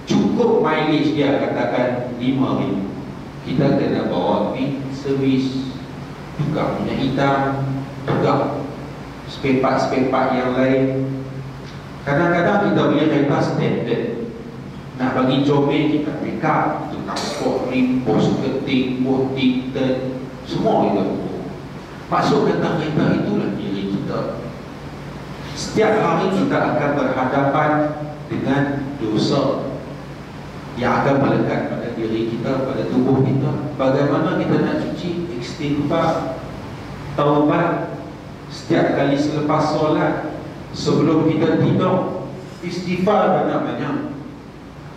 Cukup mileage dia katakan 5,000. Kita kena bawa pergi servis, tukar minyak hitam, tukar spare part yang lain. Kadang-kadang kita beli kereta standard, nak bagi comel kita make up, tukar sport rim, post keting, buat tinted, semua kita buat. Maksud kata kereta itulah diri kita. Setiap hari kita akan berhadapan dengan dosa yang akan melekat pada diri kita, pada tubuh kita. Bagaimana kita nak cuci? Istighfar, taubat. Setiap kali selepas solat, sebelum kita tidur, istighfar banyak-banyak.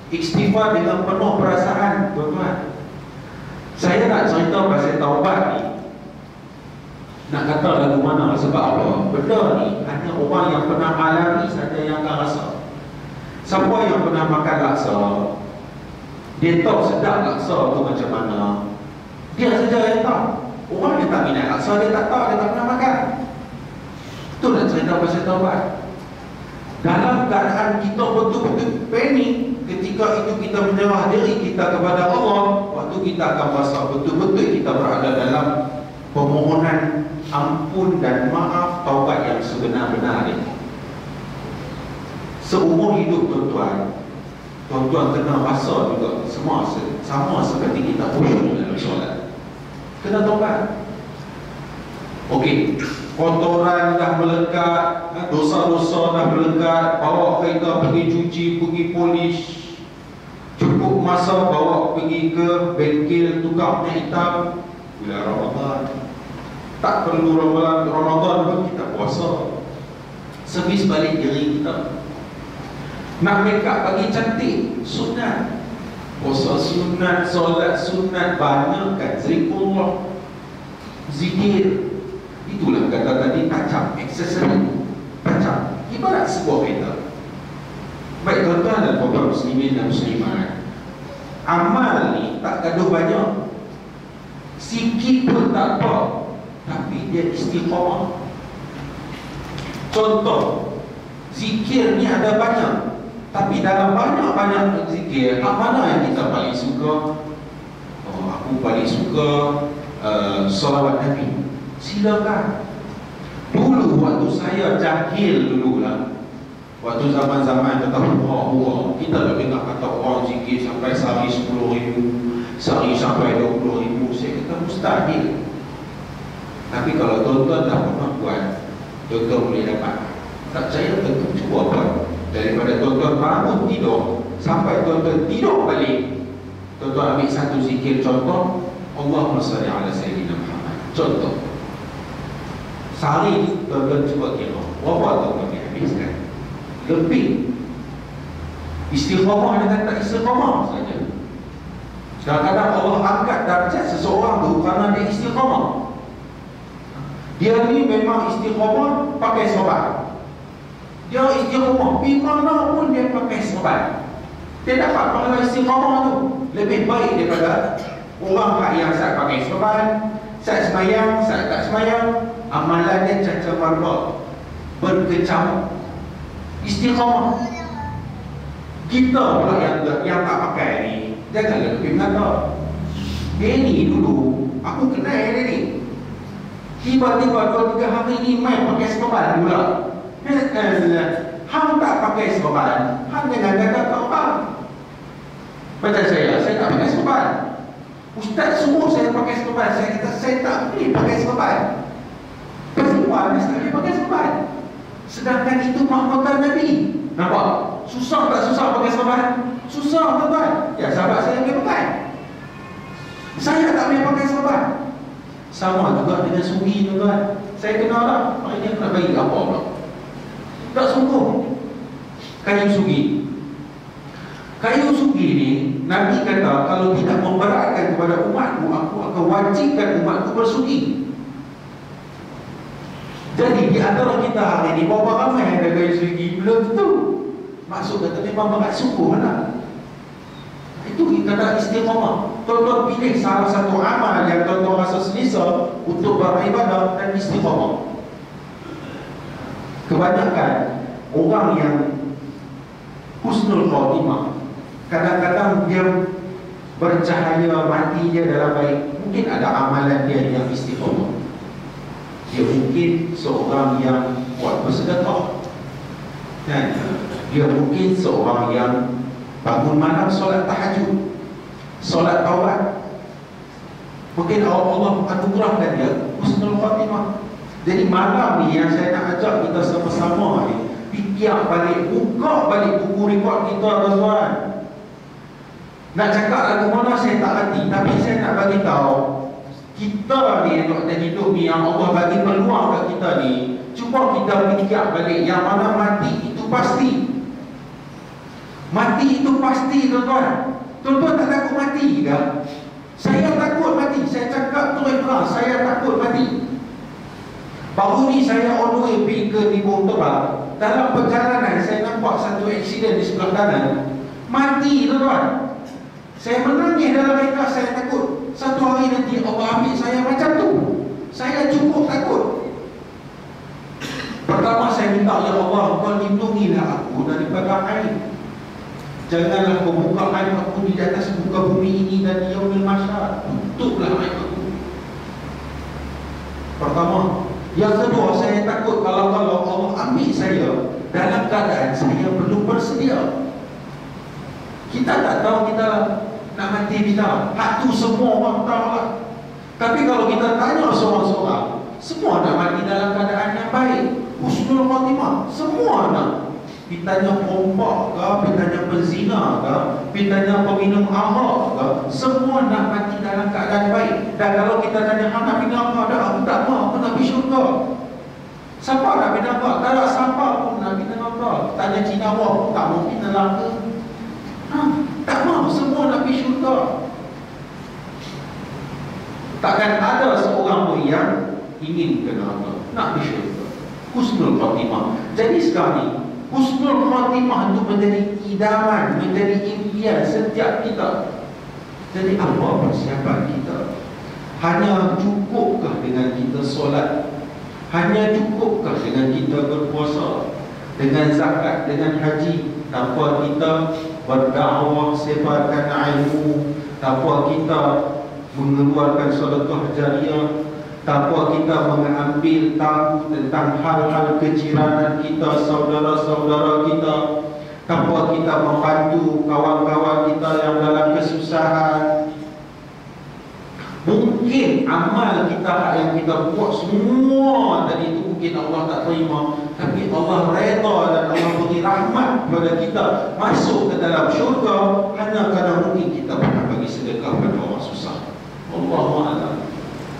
Istighfar dengan penuh perasaan, tuan-tuan. Saya nak cerita pasal taubat ni, nak kata lagu mana, sebab apa? Benda ni hanya orang yang pernah alami saja yang akan rasa. Siapa yang pernah makan laksa, dia tahu sedap laksa tu macam mana. Dia saja yang tahu. Orang yang tak minat laksa, dia tak tahu, dia tak pernah makan. Itu nak cerita pasal taubat. Dalam keadaan kita betul-betul panik, ketika itu kita menyerah diri kita kepada Allah, waktu kita akan rasa betul-betul kita berada dalam permohonan ampun dan maaf, taubat yang sebenar-benarnya. Seumur hidup tuan-tuan kena rasa juga semua sama seperti kita khusyuk dalam solat. Kena taubat. Okey, kotoran dah melekat, dosa-dosa dah melekat, bawa kereta pergi cuci, pergi polish. Cukup masa bawa pergi ke bengkel tukar minyak hitam. Bulan Ramadan, tak perlu Ramadan pun kita puasa. servis balik diri kita. Nak make up bagi cantik, sunat. Puasa sunat, solat sunat, banyakkan zikrullah, zikir. Itulah kata tadi, macam aksesori, macam ibarat sebuah kereta. Baik tuan-tuan dan puan-puan muslimin dan muslimat, amal ni tak gaduh banyak, sikit pun tak apa, tapi dia istiqamah. Contoh, zikir ni ada banyak, tapi dalam banyak-banyak zikir, mana yang kita paling suka? Oh, aku paling suka salawat Nabi. Silakan. Dulu waktu saya jahil dululah, waktu zaman-zaman kata hurrah, kita dah dengar kata orang zikir sampai sehari 10,000, sehari sampai 20,000. Saya kata mustahil. Tapi kalau tuan-tuan dah pernah buat, tuan-tuan boleh dapat. Tak percaya, tentu cuba buat. Daripada tuan-tuan bangun tidur sampai tuan-tuan tidur balik, tuan-tuan ambil satu zikir. Contoh, Allahumma salli ala Sayyidina Muhammad. Contoh, sehari ni tuan-tuan cuba kira berapa tuan-tuan boleh habiskan. Lebih. Istiqamah dengan tak istiqamah saja. Kadang-kadang Allah angkat darjat seseorang tu kerana dia istiqamah. Dia ni memang istiqamah pakai sobat. Dia istiqamah di mana pun dia pakai sobat. Dia dapat pahala istiqamah tu lebih baik daripada orang yang saya pakai sobat, saya semayang, saya tak semayang, amalan dia cacat marah, berkecam. Istiqamah. Kita pula yang tak pakai ni, janganlah lebih mengata. Dia ni dulu aku kenal dia ni, tiba-tiba 2-3 hari ni main pakai sobat pula. Hang tak pakai sobat, hang jangan kata tak orang. Macam saya tak pakai sobat. Ustaz suruh saya pakai sobat, saya kata saya tak boleh pakai sobat. Perempuan mesti boleh pakai sobat. Sedangkan itu mahkota Nabi. Nampak? Susah tak susah pakai sobat? Susah tuan-tuan. Ya, sahabat saya boleh pakai. Saya tak boleh pakai sobat. Sama juga dengan sugi tuan-tuan. Saya kenal lah, maknanya nak bagi apa pula? Tak sungguh. Kayu sugi. Kayu sugi ni, Nabi kata kalau tidak memberatkan kepada umatku, aku akan wajibkan umatku bersugi. Jadi di antara kita hari ini, berapa ramai yang ada kayu sugi? Belum tentu. Maksud kata memang berat sungguh lah. Itu kata istiqamah. Tuan-tuan pilih salah satu amal yang tuan-tuan rasa selesa untuk beribadah dan istiqamah. Kebanyakan orang yang husnul khatimah, kadang-kadang dia bercahaya, mati dia dalam baik. Mungkin ada amalan dia yang istiqamah. Dia mungkin seorang yang buat bersedekah, dan dia mungkin seorang yang bangun malam solat tahajud, solat taubat. Mungkin Allah anugerahkan dia husnul khatimah. Jadi malam ni yang saya nak ajak kita sama-sama ni, fikir balik, buka balik buku rekod kita tuan-tuan. Nak cakap lagu mana saya tak hati, tapi saya nak bagi tahu kita ni waktu hidup ni yang Allah bagi peluang kat kita ni, cuba kita fikir balik yang mana mati itu pasti. Mati itu pasti tuan-tuan. Tuan-tuan tak takut mati ke? Saya takut mati. Saya cakap terus terang, saya takut mati. Baru ni saya on the way pergi ke Timur Tebal. Dalam perjalanan saya nampak satu aksiden di sebelah kanan. Mati tuan-tuan. Saya menangis dalam kereta, saya takut satu hari nanti Allah ambil saya macam tu. Saya cukup takut. Pertama saya minta, ya Allah, Kau lindungilah aku daripada air. Janganlah Kau buka air aku di atas muka bumi ini dan di yaumil mahsyar. Tutuplah air aku. Pertama. Yang kedua, saya takut kalau Allah ambil saya dalam keadaan saya belum bersedia. Kita tak tahu kita nak mati bila. Hak tu semua orang tahu lah. Tapi kalau kita tanya seorang-seorang, semua nak mati dalam keadaan yang baik, husnul khatimah, semua nak. Pitanya perompak ke, pitanya penzina ke, pitanya peminum arak ke, semua nak mati dalam keadaan baik. Dan kalau kita tanya, nak pergi apa? Aku tak mau, aku nak pergi syurga. Siapa nak pergi neraka? Kalau siapa pun nak pergi neraka, tanya Cina pun tak mau pergi neraka. Tak mau, semua nak pergi syurga. Takkan ada seorang pun yang ingin ke neraka, nak pergi syurga. Husnul khatimah. Jadi sekarang ni, husnul khatimah itu menjadi idaman, menjadi impian setiap kita. Jadi apa persiapan kita? Hanya cukupkah dengan kita solat? Hanya cukupkah dengan kita berpuasa, dengan zakat, dengan haji, tanpa kita berdakwah sebarkan ilmu, tanpa kita mengeluarkan sedekah jariah, tanpa kita mengambil tahu tentang hal-hal kejiranan kita, saudara-saudara kita, tanpa kita membantu kawan-kawan kita yang dalam kesusahan. Mungkin amal kita yang kita buat semua tadi itu mungkin Allah tak terima, tapi Allah redha dan Allah beri rahmat kepada kita masuk ke dalam syurga hanya kerana mungkin kita pernah bagi sedekah pada orang susah. Allahu a'lam.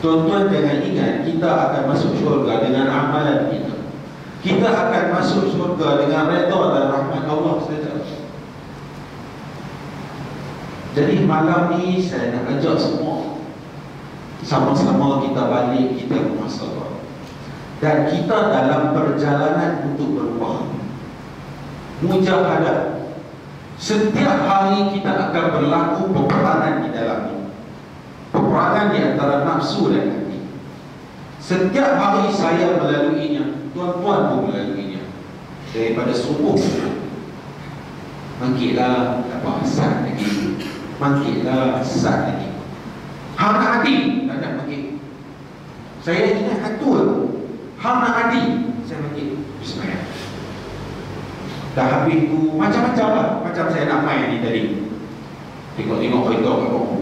Tuan-tuan jangan ingat kita akan masuk syurga dengan amalan kita. Kita akan masuk syurga dengan redha dan rahmat Allah saja. Jadi malam ni saya nak ajak semua sama-sama kita balik kita muhasabah. Dan kita dalam perjalanan untuk berubah. Mujahadah. Setiap hari kita akan berlaku peperangan di dalamnya. Peperangan di antara nafsu dan hati. Setiap hari saya melaluinya, tuan-tuan pun melaluinya. Daripada subuh, mangkitlah apa asal lagi, mangkitlah asal lagi. Hang nak hati, tak nak mangkit. Saya ingat hatul. Hang nak hati, saya mangkit. Bismillah. Dah habis tu macam-macam lah. Macam saya nak main ni tadi. Tengok-tengok kereta kat bawah.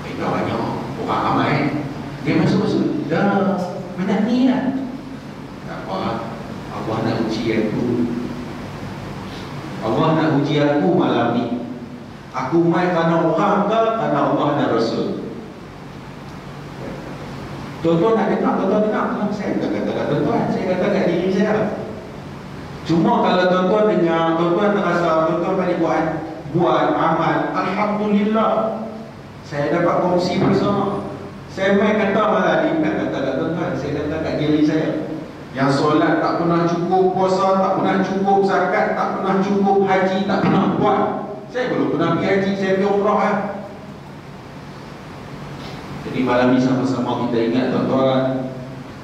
Kereta banyak, orang ramai. Dia masuk-masuk. Dah banyak ni lah. Tak apa, Allah nak uji aku. Allah nak uji aku malam ni. Aku main kerana orang ke kerana Allah dan Rasul? Tuan-tuan nak dengar, tuan-tuan dengar. Saya tak kata kat tuan-tuan, saya kata kat diri saya. Cuma kalau tuan-tuan dengar, tuan-tuan terasa, tuan-tuan balik buat amal, alhamdulillah, saya dapat kongsi bersama. Saya main kata malah ni, tak kata kat tuan-tuan, saya kata kat diri saya. Yang solat tak pernah cukup, puasa tak pernah cukup, zakat tak pernah cukup, haji tak pernah buat. Saya belum pernah pergi haji, saya pergi umrah kan. Jadi malam ni sama-sama kita ingat tuan-tuan,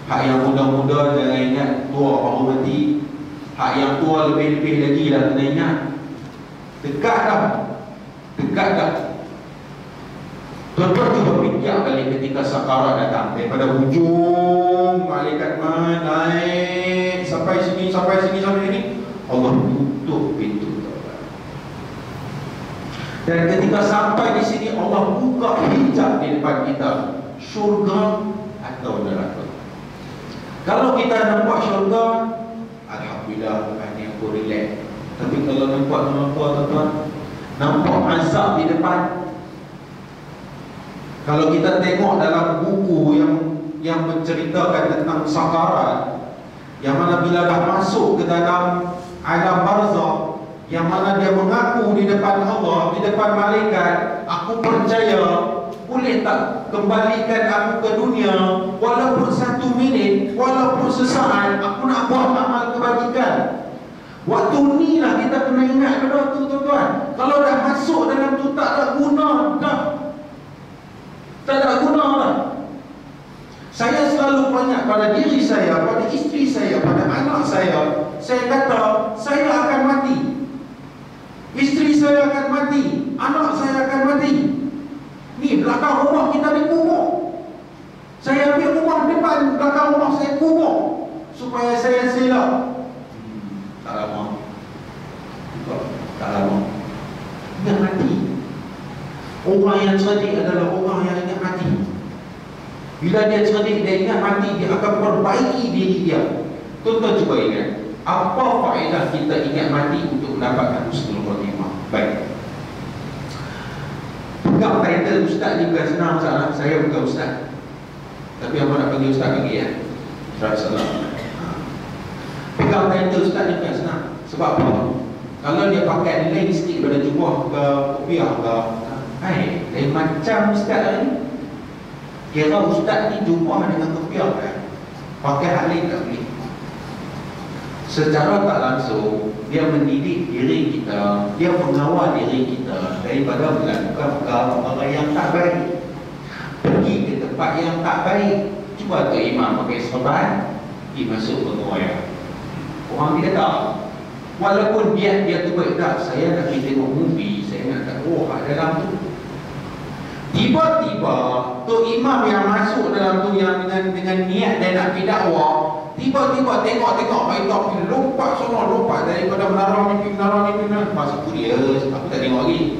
hak yang muda-muda jangan ingat tua baru mati. Hak yang tua lebih-lebih lagi lah kena ingat. Dekat dah. Dekat dah. Tuan-tuan cuba fikir balik ketika sakarat datang. Daripada hujung malaikat naik sampai sini, sampai sini, sampai sini, Allah tutup pintu. Dan ketika sampai di sini Allah buka hijab di depan kita, syurga atau neraka. Kalau kita nampak syurga, alhamdulillah, hanya aku relax. Tapi kalau nampak neraka, tuan-tuan, nampak azab di depan. Kalau kita tengok dalam buku yang menceritakan tentang sakarat, yang mana bila dah masuk ke dalam alam barzakh, yang mana dia mengaku di depan Allah, di depan malaikat, aku percaya, boleh tak kembalikan aku ke dunia, walaupun 1 minit, walaupun sesaat, aku nak buat amal kebajikan. Waktu ni lah kita kena ingat benda tu, tuan-tuan. Kalau dah masuk dalam tu tak ada guna dah. Tak ada guna lah. Saya selalu banyak pada diri saya, pada isteri saya, pada anak saya kata, saya akan mati. Isteri saya akan mati, anak saya akan mati. Ni belakang rumah kita dikubur. Saya ambil rumah depan, belakang rumah saya kubur, supaya saya selak. Tak lama. Tak lama. Ingat mati. Orang yang cerdik adalah orang yang ingat mati. Bila dia cerdik, dia ingat mati, dia akan perbaiki diri dia. Tuan-tuan cuba ingat, apa faedah kita ingat mati untuk mendapatkan husnul khatimah? Baik. Pegang title ustaz ni bukan senang masalah. Saya bukan ustaz, tapi apa nak panggil ustaz lagi ya? Rasulullah. Pegang title Ustaz ni bukan senang. Sebab apa? Kalau dia pakai lain sikit daripada jubah ke kopiah ke, lain macam Ustaz ni. Kira Ustaz ni jubah dengan kopiah kan? Pakai hal lain tak boleh. Secara tak langsung dia mendidik diri kita, dia mengawal diri kita daripada melakukan perkara yang tak baik, pergi ke tempat yang tak baik. Cuba tu imam pakai serban pergi masuk pengoyak. Orang dia tak, walaupun dia tu baik, tak, saya nak pergi tengok movie, saya nak tak dalam tu. Tiba-tiba tu imam yang masuk dalam tu yang dengan niat dia nak pergi dakwah, tiba-tiba tengok berita pergi lompat semua, lompat daripada menara ni pergi menara ni pergi masuk kurios, aku tak tengok lagi.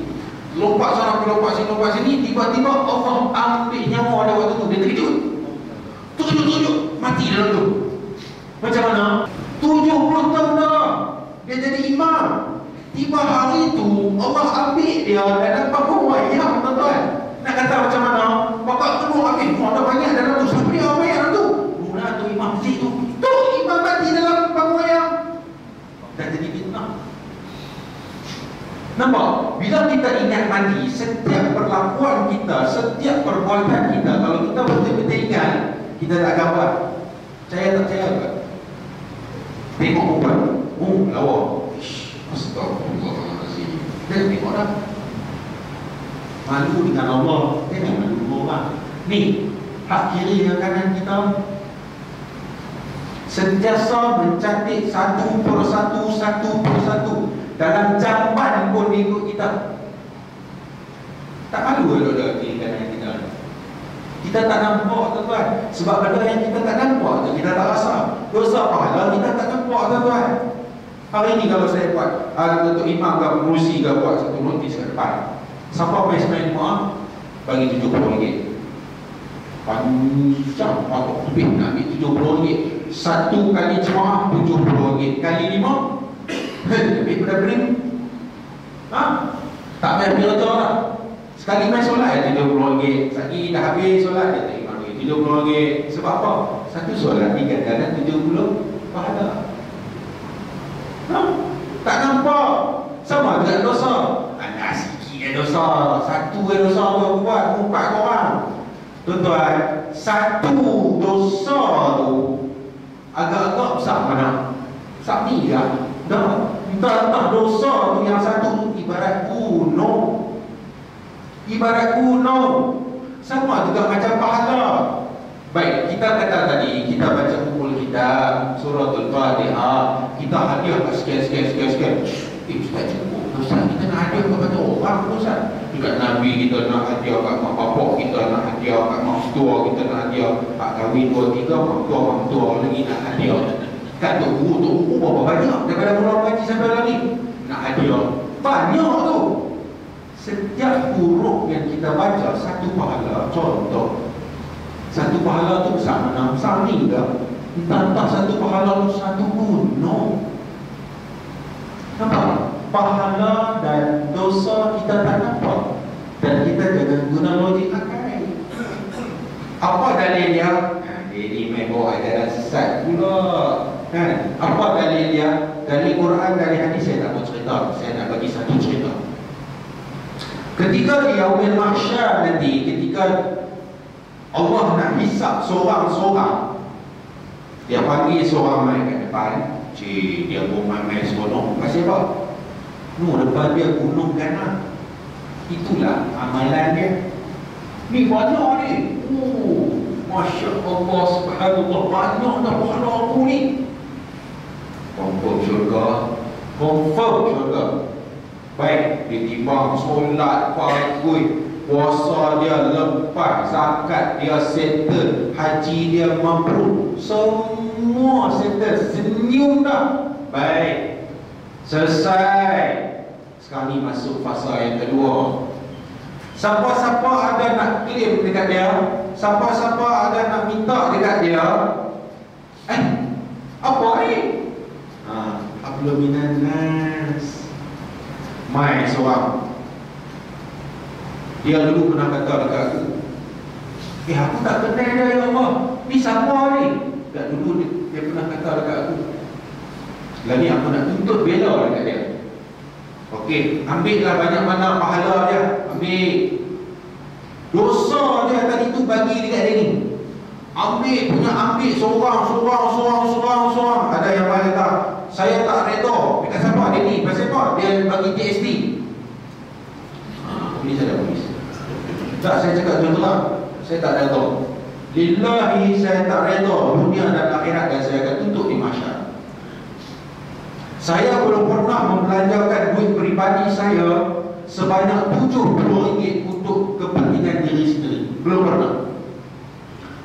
Lompat sana, lompat sini, tiba-tiba Allah ambil nyawa dia waktu tu. Dia terkejut, mati dalam tu. Macam mana? 70 tahun dah dia jadi imam. Tiba hari tu Allah ambil dia dalam panggung wayang, tuan-tuan. Nak kata macam mana? Bapak kedua ambil, ada banyak dalam tu. Siapa dia ambil dalam tu? Mula tu imam masjid tu. Tu imam mati dalam panggung wayang. Dah jadi fitnah. Nampak? Bila kita ingat mandi, setiap perlakuan kita, setiap perbuatan kita, kalau kita betul-betul ingat, kita tak gambar. Percaya tak percaya tak? Tengok perempuan, lawa. Astagfirullahaladzim. Dia tengok dah. Malu dengan Allah, jangan malu dengan orang. Ni, hak kiri dan kanan kita sentiasa mencantik satu persatu. Dalam jamban pun ikut kita. Tak malu kalau ada kiri kanan kita. Kita tak nampak, tuan-tuan. Sebab benda yang kita tak nampak tu kita tak rasa. Dosa pahala kita tak nampak, tuan-tuan. Hari ni kalau saya buat untuk imam ke pengurusi ke buat satu notis kat depan, siapa main semain rumah bagi RM70. Panjang atau lebih nak ambil RM70. Satu kali jemaah RM70. Kali 5 lebih pada bering. Tak main belajar lah. Sekali main solat RM70. Sekali dah habis solat dia terima RM70. Sebab apa? Satu solat dikatakan 70 pahala. Tak nampak. Sama dengan dosa. Ada sikit dosa. Satu dosa kau buat 4 orang. Tuan-tuan, satu dosa tu agak-agak besar mana? Besar ni lah. Entah dosa tu yang satu tu ibarat gunung. Sama juga macam pahala. Baik, kita kata tadi, kita baca buku kitab Suratul Fatihah, kita hadiah sekian. Ustaz cukup, Ustaz kita nak hadiah kepada orang, Ustaz. Dekat Nabi kita nak hadiah kat mak bapak kita, nak hadiah kat mak tua kita, nak hadiah kat kahwin 2-3, mak tua lagi nak hadiah. Kat tok guru berapa banyak daripada mula ngaji sampai lagi nak hadiah. Banyak tu. Setiap huruf yang kita baca satu pahala. Contoh, satu pahala tu besar mana? Besar ni ke? Entah satu pahala tu satu gunung. Nampak? Pahala dan dosa kita tak nampak. Dan kita jangan guna logik akal. Apa dalil dia? Jadi main bawa ajaran sesat pula. Kan? Apa dalil dia? Dari Quran, dari hadis. Saya tak mau cerita. Saya nak bagi satu cerita. Ketika di Yaumil Mahsyar nanti, ketika Allah nak hisap seorang-seorang, dia panggil seorang main kat depan. Dia pun main seronok. Pasal apa? Depan dia gunung kanan. Itulah amalan dia. Ni banyak ni. Masya Allah, subhanallah, banyak dah pahala aku ni. Confirm syurga. Baik, dia timbang solat, pagi, puasa dia lepas, zakat dia settle, haji dia mabrur, semua settle, senyum dah. Baik, selesai. Sekarang ni masuk fasa yang kedua. Siapa-siapa ada nak klaim dekat dia, siapa-siapa ada nak minta dekat dia, apa ni? Abluminan nas. Mai seorang, dia dulu pernah kata dekat aku, aku tak kenal dia, ya Allah. Ni siapa ni? Tak dulu dia pernah kata dekat aku, lagi aku nak tuntut bela dekat dia. Okey, ambillah banyak mana pahala dia, ambil. Dosa dia tadi tu bagi dekat dia ni. Ambil seorang. Ada yang lain tak? Saya tak reda. Dekat siapa dia ni? Pasal apa? Dia bagi TST. Polis ada polis. Tak, saya cakap contoh. Saya tak reda. Lillahi saya tak reda dunia dan akhirat, dan saya akan tuntut di mahsyar. Saya belum pernah membelanjakan duit peribadi saya sebanyak RM70 untuk kepentingan diri sendiri. Belum pernah.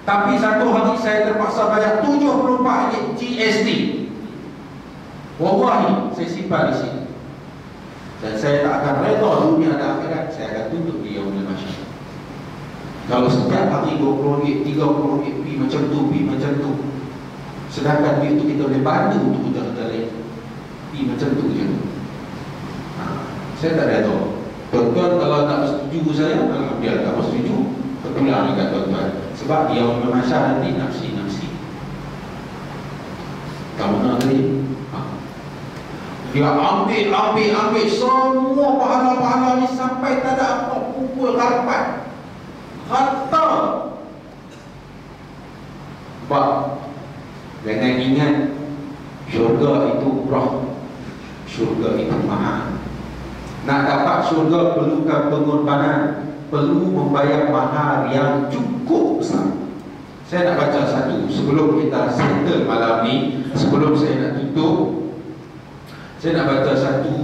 Tapi satu hari saya terpaksa bayar RM74 GST. Wallahi, saya simpan di sini. Dan saya tak akan reda dunia dan akhirat, saya akan tuntut di yaumil mahsyar. Kalau setiap hari RM20, RM30 pi macam tu, sedangkan duit itu kita boleh bantu untuk udara lain, pi macam tu je. Saya tak reda. Tuan-tuan kalau tak bersetuju saya, alhamdulillah. Tak bersetuju, terpulang dekat tuan-tuan. Sebab dia memasang nanti nafsi. Kamu nak tadi? Dia ambil semua pahala-pahala ni sampai tak ada apa kumpul harapan. Harta. Sebab jangan ingat syurga itu murah, syurga itu mahal. Nak dapat syurga perlukan pengorbanan, perlu membayar mahar yang cukup besar. Saya nak baca satu sebelum kita settle malam ni. Sebelum saya nak tutup, saya nak baca satu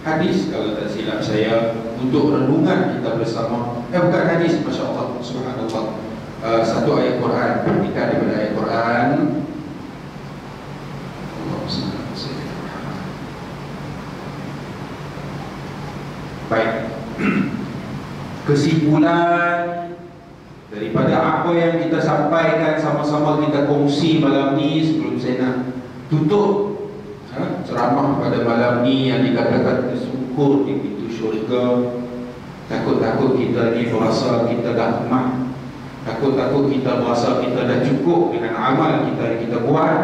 hadis, kalau tak silap saya, untuk renungan kita bersama. Bukan hadis, Masya Allah, subhanallah. Satu ayat Quran, perhatikan daripada ayat Quran. Baik. Kesimpulan daripada apa yang kita sampaikan, sama-sama kita kongsi malam ni, sebelum saya nak tutup ceramah pada malam ni, yang dikatakan tersungkur di pintu syurga. Takut-takut kita ni berasa kita dah lemah, takut-takut kita berasa kita dah cukup dengan amal kita yang kita buat.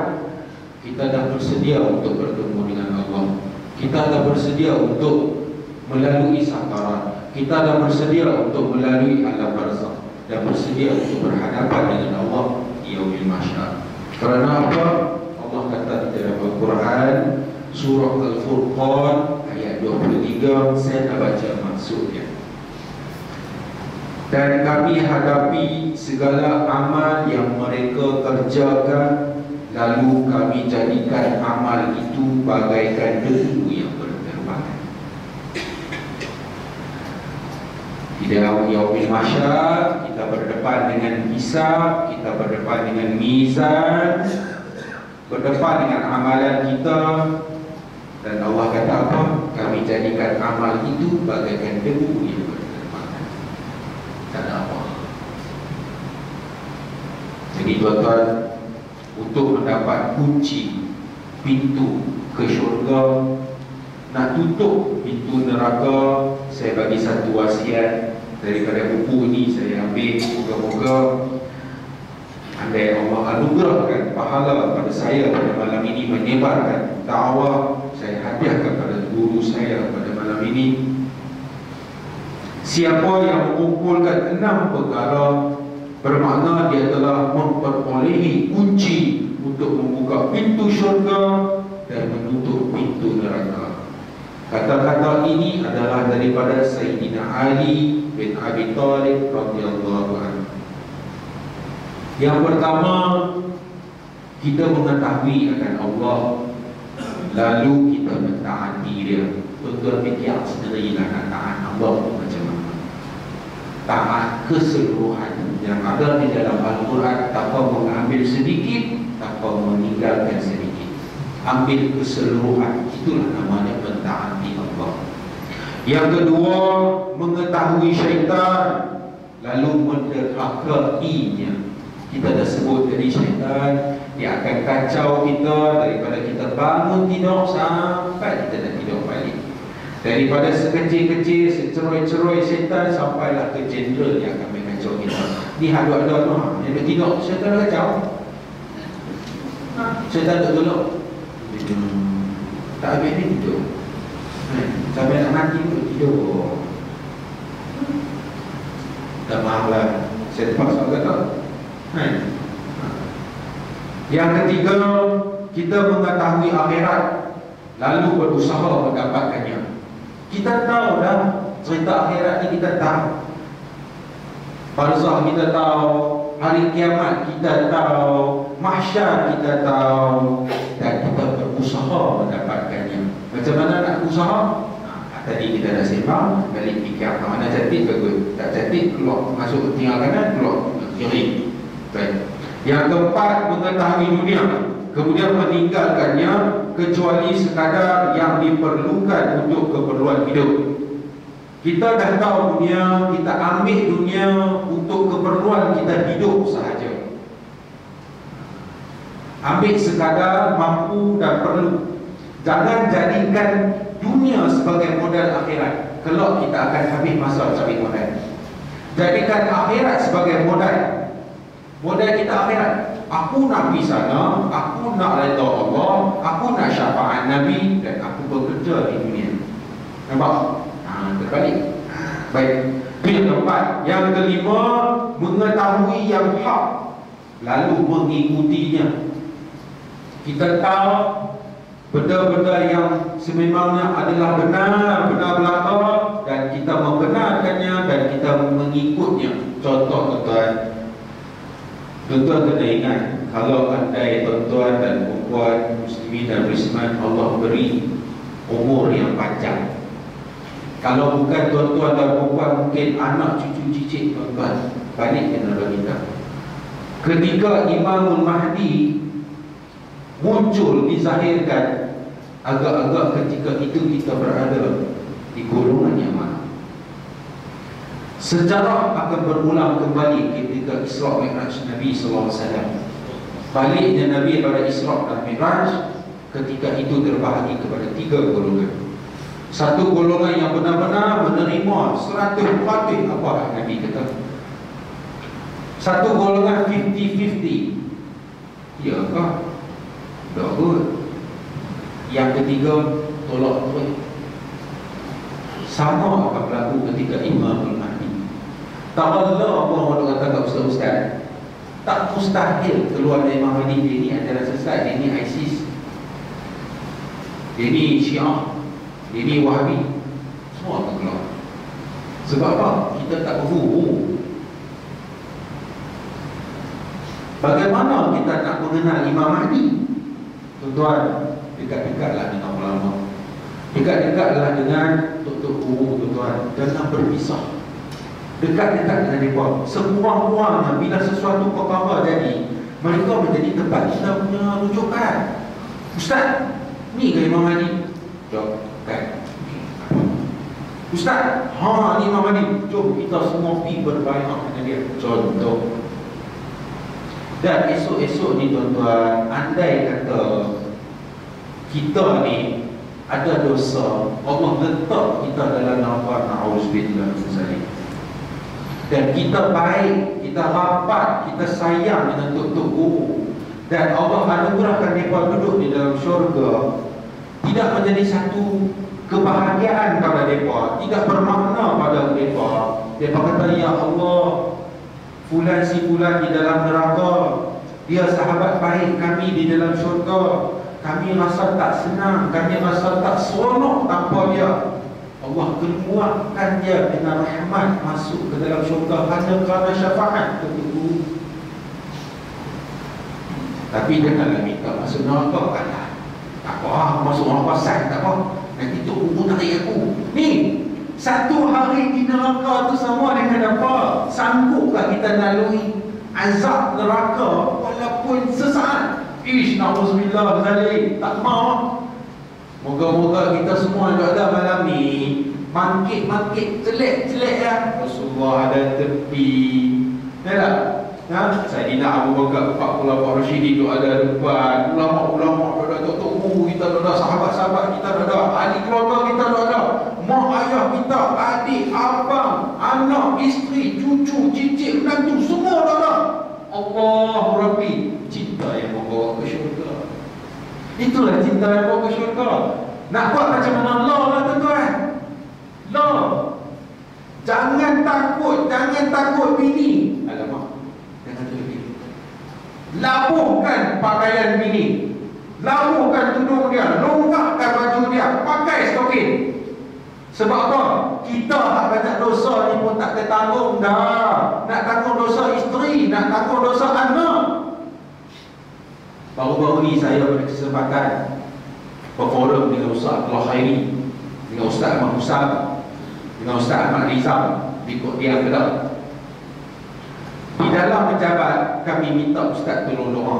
Kita dah bersedia untuk bertemu dengan Allah. Kita dah bersedia untuk melalui sakarat. Kita dah bersedia untuk melalui alam barzakh, dan bersedia untuk berhadapan dengan Allah di yaumil mahsyar. Kerana apa? Allah kata di dalam Al-Quran, surah Al-Furqan ayat 23, saya nak baca maksudnya. Dan kami hadapi segala amal yang mereka kerjakan, lalu kami jadikan amal itu bagaikan debu yang berterbangan. Di dalam yaumil mahsyar kita berdepan dengan hisab, kita berdepan dengan mizan, berdepan dengan amalan kita. Dan Allah kata apa? Kami jadikan amal itu bagaikan debu yang berterbangan. Tak ada apa. Jadi tuan-tuan, untuk mendapat kunci pintu ke syurga, nak tutup pintu neraka, saya bagi satu wasiat daripada buku ini. Saya ambil, moga-moga andai Allah anugerahkan pahala pada saya pada malam ini menyebarkan dakwah, saya hadiahkan pada guru saya pada malam ini. Siapa yang mengumpulkan 6 perkara, bermakna dia telah memperolehi kunci untuk membuka pintu syurga dan menutup pintu neraka. Kata-kata ini adalah daripada Sayyidina Ali bin Abi Thalib radhiyallahu anhu. Yang pertama, kita mengetahui akan Allah, lalu kita mentaati dia. Tuan-tuan fikir sendirilah nak taat Allah macam mana. Taat keseluruhan yang ada di dalam Al-Quran, tanpa mengambil sedikit, tanpa meninggalkan sedikit. Ambil keseluruhan, itulah namanya mentaati Allah. Yang kedua, mengetahui syaitan, lalu menderhakainya. Kita dah sebut tadi, syaitan dia akan kacau kita daripada kita bangun tidur sampai kita nak tidur balik. Daripada sekecil-kecil, seceroi-ceroi setan sampailah ke jenderal yang akan mengacau kita. Ni hadut-hadut tu, yang duk tidur, setan dah kacau. Setan duk tolong. Tak habis ni tidur. Sampai nak mati duk tidur. Tak maaf lah, saya terpaksa kata. Yang ketiga, kita mengetahui akhirat lalu berusaha mendapatkannya. Kita tahu dah cerita akhirat ni, kita tahu barzakh kita tahu, hari kiamat kita tahu, mahsyar kita tahu, dan kita berusaha mendapatkannya. Macam mana nak usaha? Tadi kita dah sembang, balik fikir mana cantik bagus, tak cantik keluar, masuk tinggal kanan, keluar kiri. Baik. Yang keempat, mengetahui dunia, kemudian meninggalkannya kecuali sekadar yang diperlukan untuk keperluan hidup. Kita dah tahu dunia, kita ambil dunia untuk keperluan kita hidup sahaja. Ambil sekadar mampu dan perlu. Jangan jadikan dunia sebagai modal akhirat. Kelak kita akan habis masa cari modal. Jadikan akhirat sebagai modal. Modal kita akhirat. Aku nak pergi sana, aku nak redha Allah, aku nak syafaat Nabi, dan aku bekerja di dunia. Nampak? Terbalik. Baik. Itu yang keempat. Yang kelima, mengetahui yang hak lalu mengikutinya. Kita tahu benda-benda yang sememangnya adalah benar belaka, dan kita membenarkannya dan kita mengikutnya. Contoh tuan-tuan kena ingat, kalau andai tuan-tuan dan puan muslimin dan muslimat Allah beri umur yang panjang, kalau bukan tuan-tuan dan puan, mungkin anak cucu cicit tuan-tuan balik ke negara kita. Ketika Imamul Mahdi muncul, dizahirkan, agak-agak ketika itu kita berada di golongan yang mana? Sejarah akan berulang kembali ketika Isra' Mi'raj Nabi SAW. Baliknya Nabi pada Isra' dan Mi'raj, ketika itu terbahagi kepada 3 golongan. Satu golongan yang benar-benar menerima 100% apa Nabi kata. Satu golongan 50-50. Ya kah? Tak good. Yang ketiga, tolak tuan. Sama akan berlaku ketika Imamul Mahdi. Tak Allah apa orang kata kat ustaz-ustaz, tak mustahil keluar dari Imam Mahdi. Dia ni adalah sesat, dia ni ISIS, dia ni Syiah, dia ni Wahabi, semua akan keluar. Sebab apa? Kita tak berhubung. Bagaimana kita nak mengenal Imam Mahdi? Tuan-tuan, dekat-dekatlah dengan ulama, dekat-dekatlah dengan tok-tok guru tuan-tuan. Jangan berpisah. Dekat-dekat dengan mereka. Sekurang-kurangnya bila sesuatu perkara jadi, mereka menjadi tempat kita punya rujukan. Ustaz, ni ke Imam Mahdi? Jom, kan? Ustaz, ni Imam Mahdi. Jom kita semua pergi berbaikat dengan dia. Contoh. Dan esok-esok ni tuan-tuan, andai kata kita ni ada dosa, Allah letak kita dalam neraka, na'udzubillah min zalik. Dan kita baik, kita rapat, kita sayang dengan tok-tok guru, dan Allah anugerahkan mereka duduk di dalam syurga, tidak menjadi satu kebahagiaan pada mereka, tidak bermakna pada mereka. Mereka kata, ya Allah, fulan si fulan di dalam neraka, dia sahabat baik kami di dalam syurga, kami rasa tak senang, kami rasa tak seronok tanpa dia. Allah keluarkan dia dengan rahmat masuk ke dalam syurga hanya kerana syafaat kepada. Tapi janganlah minta masuk neraka. Tak apa, masuk neraka sah, tak apa. Nanti tu umur tarik aku. Ni, satu hari di neraka tu sama dengan apa? Sanggupkah kita lalui azab neraka walaupun sesaat? Ish, na'udzubillah zalik, tak mau. Moga-moga kita semua ada malam ni mangkit-mangkit, celek-celek ya. Rasulullah ada tepi. Tak? Sayyidina Abu Bakar, Pak Khulafaur Rasyidin tu ada depan, ulama-ulama ada, tok guru kita ada, sahabat-sahabat kita ada, ahli keluarga kita ada, mak ayah kita, adik, abang, anak, isteri, cucu, cicit, menantu, semua ada. Allahu Rabbi, cinta yang membawa ke syurga. Itulah cinta yang membawa ke syurga. Nak buat macam mana Allah lah tuan-tuan. Allah. Jangan takut bini. Alamak, jangan takut bini. Labuhkan pakaian bini, labuhkan tudung dia, longgarkan baju dia, pakai stokin. Sebab apa? Kita hak banyak dosa ni pun tak tertanggung dah. Nak tanggung dosa isteri, nak tanggung dosa anak. Baru-baru ni saya pada kesempatan berforum dengan Ustaz Abdullah Khairi, dengan Ustaz Ahmad Musab, dengan Ustaz Ahmad Rizal di Kota Diam Kedah. Di dalam pejabat kami minta Ustaz tolong doa.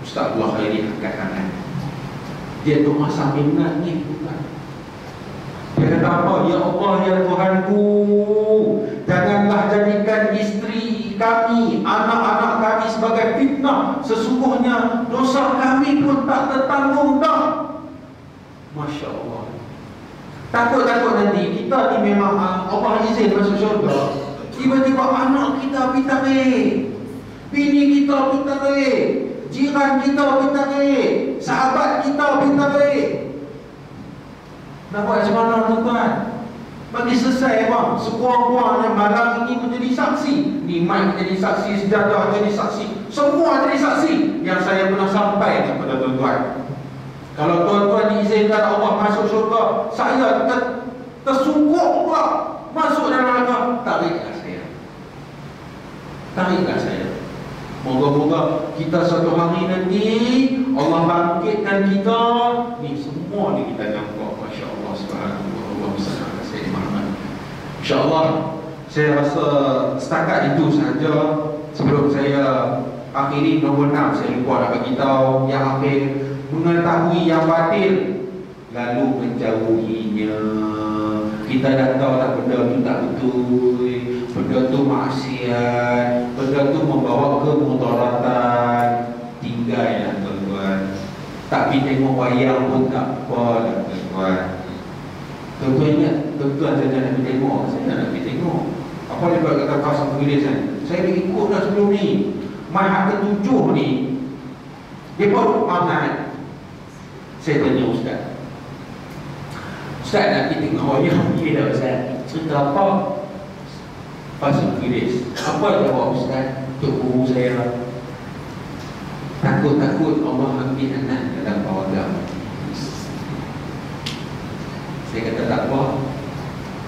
Ustaz Abdullah Khairi angkat tangan. Dia doa sambil nangis bukan. Dia kata apa? Ya Allah, ya Tuhanku, janganlah jadikan isteri kami, anak-anak kami sebagai fitnah. Sesungguhnya dosa kami pun tak tertanggung dah. Masya Allah. Takut-takut nanti kita ni memang Allah izin masuk syurga, tiba-tiba anak kita pergi tarik, bini kita pergi tarik, jiran kita pergi tarik, sahabat kita pergi tarik. Nak buat macam mana tuan-tuan? Bagi selesai bang, sekurang-kurangnya malam ini menjadi saksi, nikmat menjadi saksi, sejadah menjadi saksi, semua jadi saksi yang saya pernah sampaikan kepada tuan-tuan. Kalau tuan-tuan diizinkan Allah masuk syurga, saya tersungguh pula masuk dalam neraka, tariklah saya. Tariklah saya. Moga-moga kita satu hari nanti Allah bangkitkan kita, ni semua ni kita nampak. Masya Allah, subhanallah, Sayyidina Muhammad. InsyaAllah saya rasa setakat itu sahaja. Sebelum saya akhiri, nombor 6 saya lupa nak bagi tahu yang akhir. Mengetahui yang batil lalu menjauhinya. Kita dah tahu tak benda tu tak betul, benda tu maksiat, benda tu membawa ke mudaratan, tinggallah tuan-tuan. Tak pergi tengok wayang pun tak apa dah tuan-tuan. Tuan-tuan ingat, tuan-tuan saja nak pergi tengok, saya nak pergi tengok. Apa dia buat kata kawasan penggilisan? Saya ikut dah sebelum ni. Mahal ke-7 ni dia baru amat. Saya tanya Ustaz, Ustaz nak pergi tengok wayang ni dah Ustaz, cerita apa? Pasal Firis. Apa jawab Ustaz? Tok guru saya, takut-takut Allah ambil anak dalam pawagam. Saya kata tak apa,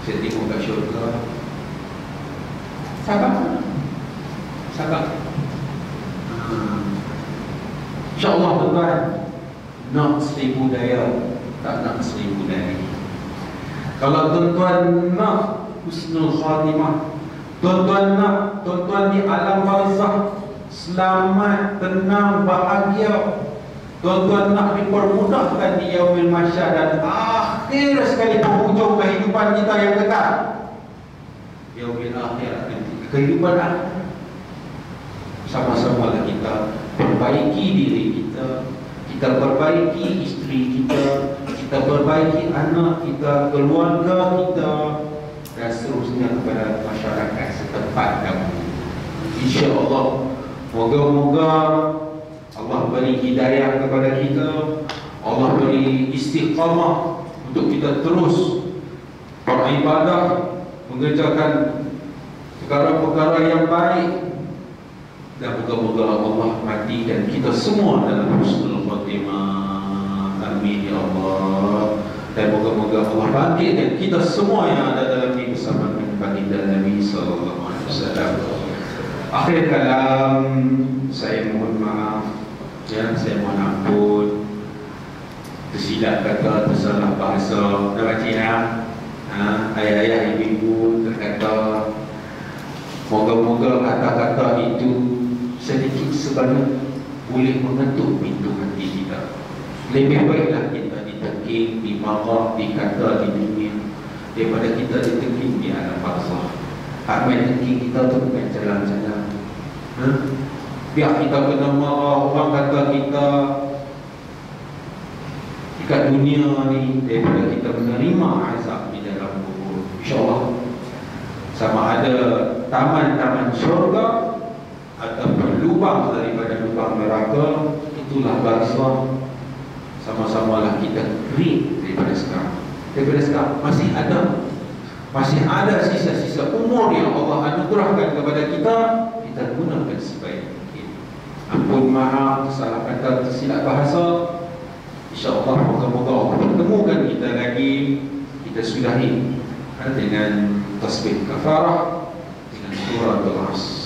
saya tengok kat syurga. Sabar, sabar. InsyaAllah tuan-tuan, nak 1000 daya, tak nak 1000 daya. Kalau tuan-tuan nak husnul khatimah, tuan-tuan nak tuan-tuan di alam barzakh selamat, tenang, bahagia, tuan-tuan nak dipermudahkan di yaumil mahsyar dan akhir sekali penghujung kehidupan kita yang kekal, yaumil akhir, kehidupan akhir. Sama-sama lah kita perbaiki diri kita, kita perbaiki isteri kita, kita perbaiki anak kita, keluarga kita, dan seterusnya kepada masyarakat setempat kami. InsyaAllah, moga-moga Allah beri hidayah kepada kita, Allah beri istiqamah untuk kita terus beribadah, mengerjakan perkara-perkara yang baik, dan moga-moga Allah matikan kita semua dalam husnul khatimah. Amin ya Allah. Dan moga-moga Allah bangkitkan kita semua yang ada dalam ini bersama dengan baginda Nabi sallallahu alaihi wasallam. Akhir kalam, saya mohon maaf, ya, saya mohon ampun tersilap kata, tersalah bahasa. Dah baca ayah-ayah, ibu-ibu terkata. Moga-moga kata-kata itu sedikit sebanyak boleh mengetuk pintu hati kita. Lebih baiklah kita ditengking, dimarah, dikata di dunia daripada kita ditengking di alam barzakh. Hak main tengking kita tu bukan jalan-jalan. Biar kita kena marah, orang kata kita dekat dunia ni, daripada kita menerima azab di dalam kubur. InsyaAllah, sama ada taman-taman syurga ataupun lubang daripada lubang neraka, itulah barzakh. Sama-samalah kita kering daripada sekarang. Daripada sekarang masih ada sisa-sisa umur yang Allah anugerahkan kepada kita. Kita gunakan sebaik mungkin. Ampun, maaf, salah kata, tersilap bahasa. InsyaAllah moga-moga Allah pertemukan kita lagi. Kita sudahi dengan tasbih kafarah, dengan surah Al-As.